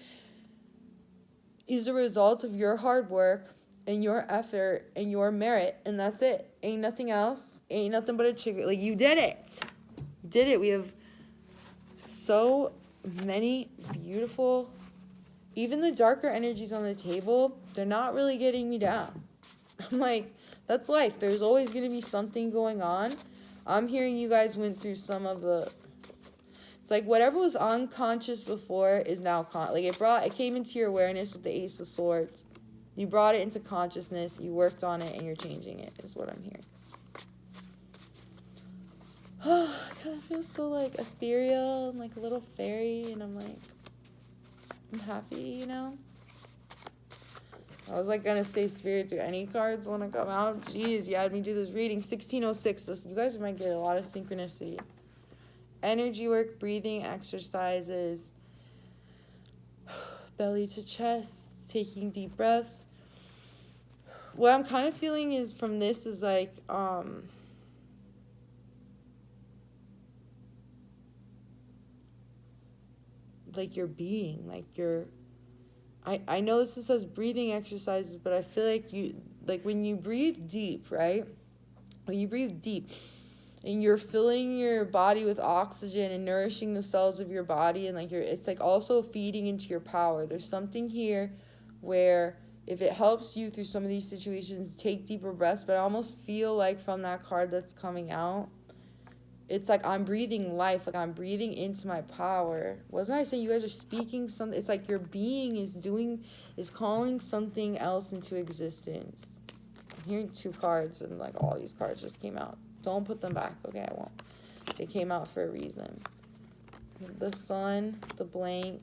is a result of your hard work and your effort and your merit, and that's it. Ain't nothing else. Ain't nothing but a trigger. Like, you did it. You did it. We have so many beautiful, even the darker energies on the table, they're not really getting me down. I'm like, that's life. There's always going to be something going on. I'm hearing you guys went through some of the, it's like whatever was unconscious before is now like it came into your awareness with the Ace of Swords. You brought it into consciousness, you worked on it, and you're changing it, is what I'm hearing. Oh, I kind of feel so like ethereal and like a little fairy, and I'm like, I'm happy, you know? I was like gonna say spirit, do any cards want to come out? Jeez, you had me do this reading. 1606, you guys might get a lot of synchronicity. Energy work, breathing exercises, belly to chest, taking deep breaths. What I'm kind of feeling is from this is like, like your being, like your, I know this says breathing exercises, but I feel like you, like when you breathe deep, right? When you breathe deep and you're filling your body with oxygen and nourishing the cells of your body, and like it's like also feeding into your power. There's something here where if it helps you through some of these situations, take deeper breaths, but I almost feel like from that card that's coming out, it's like I'm breathing life, like I'm breathing into my power. Wasn't I saying you guys are speaking something? It's like your being is calling something else into existence. I'm hearing 2 cards, and like all these cards just came out. Don't put them back, okay? I won't. They came out for a reason. The sun, the blank.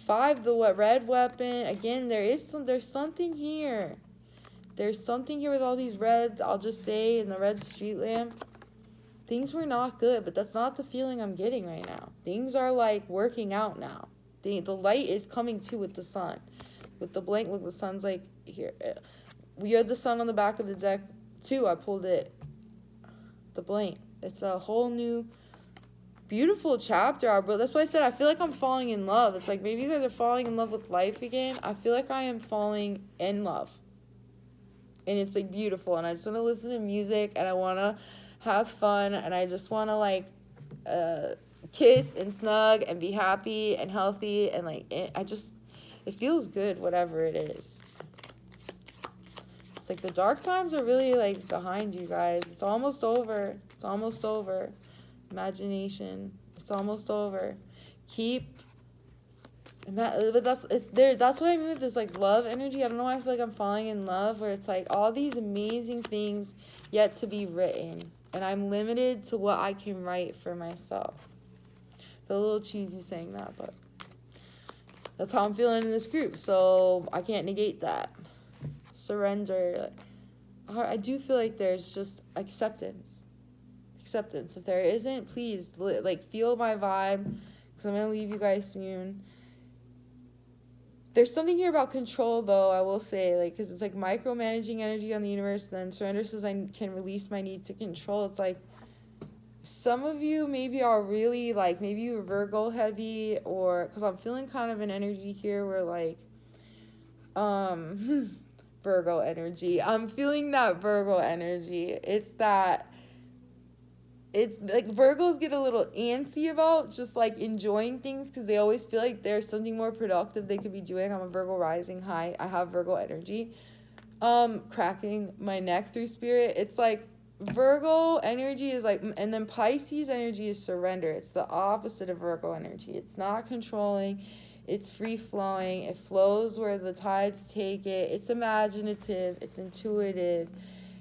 5, the red weapon. Again, there's something here. There's something here with all these reds, I'll just say, in the red street lamp. Things were not good, but that's not the feeling I'm getting right now. Things are, like, working out now. The light is coming, too, with the sun. With the blank, look, the sun's, like, here. We had the sun on the back of the deck, too. I pulled it. The blank. It's a whole new, beautiful chapter, bro. That's why I said I feel like I'm falling in love. It's like maybe you guys are falling in love with life again. I feel like I am falling in love. And it's, like, beautiful. And I just want to listen to music. And I want to have fun. And I just want to, like, kiss and snug and be happy and healthy. And, like, it feels good, whatever it is. It's, like, the dark times are really, like, behind you guys. It's almost over. It's almost over. Imagination. It's almost over. But that's what I mean with this, like, love energy. I don't know why I feel like I'm falling in love, where it's like all these amazing things yet to be written, and I'm limited to what I can write for myself. I feel a little cheesy saying that, but that's how I'm feeling in this group, so I can't negate that. Surrender. I do feel like there's just acceptance. If there isn't, please, like, feel my vibe, because I'm going to leave you guys soon. There's something here about control, though, I will say, like, because it's like micromanaging energy on the universe, then surrender says I can release my need to control. It's like some of you maybe are really, like, maybe you're Virgo heavy, or because I'm feeling kind of an energy here where, like, Virgo energy. I'm feeling that Virgo energy. It's like Virgos get a little antsy about just, like, enjoying things because they always feel like there's something more productive they could be doing. I'm a Virgo rising high. I have Virgo energy. Cracking my neck through spirit. It's like Virgo energy is like, and then Pisces energy is surrender. It's the opposite of Virgo energy. It's not controlling. It's free-flowing. It flows where the tides take it. It's imaginative. It's intuitive.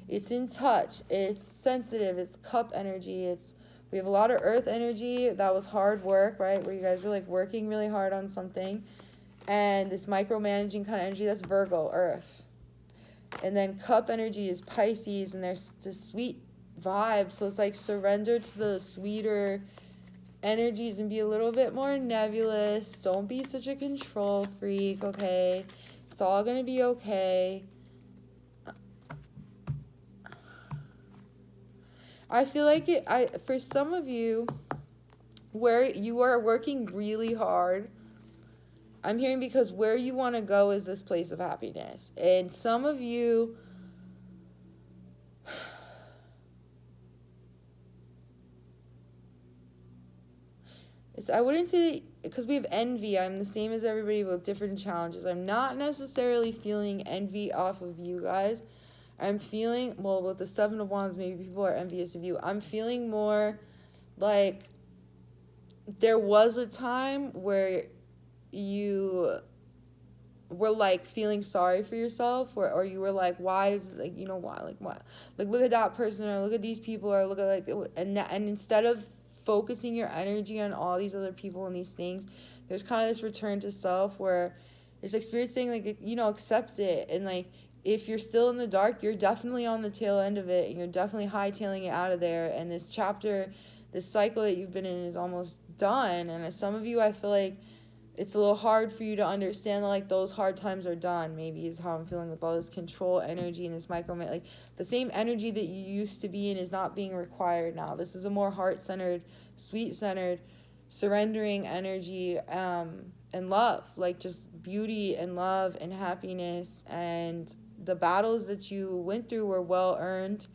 It's in touch, it's sensitive, it's cup energy, we have a lot of earth energy. That was hard work, right? Where you guys were, like, working really hard on something. And this micromanaging kind of energy, that's Virgo, earth. And then cup energy is Pisces, and there's just sweet vibe. So it's like surrender to the sweeter energies and be a little bit more nebulous. Don't be such a control freak, okay? It's all gonna be okay. I feel like for some of you, where you are working really hard, I'm hearing because where you want to go is this place of happiness. And some of you, I wouldn't say, because we have envy, I'm the same as everybody with different challenges. I'm not necessarily feeling envy off of you guys. I'm feeling, well, with the Seven of Wands, maybe people are envious of you. I'm feeling more like there was a time where you were like feeling sorry for yourself, or you were like, why is, like, you know, why, like look at that person, or look at these people, or look at, like, and instead of focusing your energy on all these other people and these things, there's kind of this return to self where it's like spirit saying, like, you know, accept it. And like, if you're still in the dark, you're definitely on the tail end of it, and you're definitely hightailing it out of there. And this chapter, this cycle that you've been in is almost done. And some of you, I feel like it's a little hard for you to understand that, like, those hard times are done, maybe, is how I'm feeling with all this control energy and this like the same energy that you used to be in is not being required now. This is a more heart-centered, sweet-centered, surrendering energy, and love, like just beauty and love and happiness. And the battles that you went through were well earned.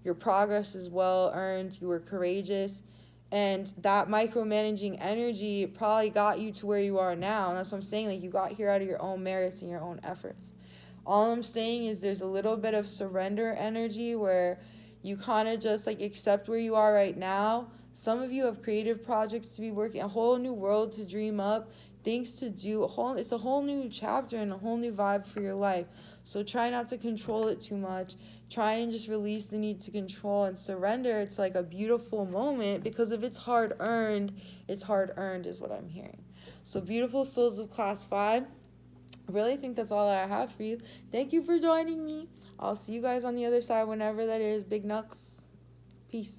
Your progress is well earned. You were courageous. And that micromanaging energy probably got you to where you are now. And that's what I'm saying. Like, you got here out of your own merits and your own efforts. All I'm saying is there's a little bit of surrender energy where you kind of just, like, accept where you are right now. Some of you have creative projects to be working, a whole new world to dream up, things to do. It's a whole new chapter and a whole new vibe for your life. So try not to control it too much. Try and just release the need to control and surrender. It's like a beautiful moment, because if it's hard earned, it's hard earned is what I'm hearing. So beautiful souls of class 5. I really think that's all that I have for you. Thank you for joining me. I'll see you guys on the other side whenever that is. Big Nux. Peace.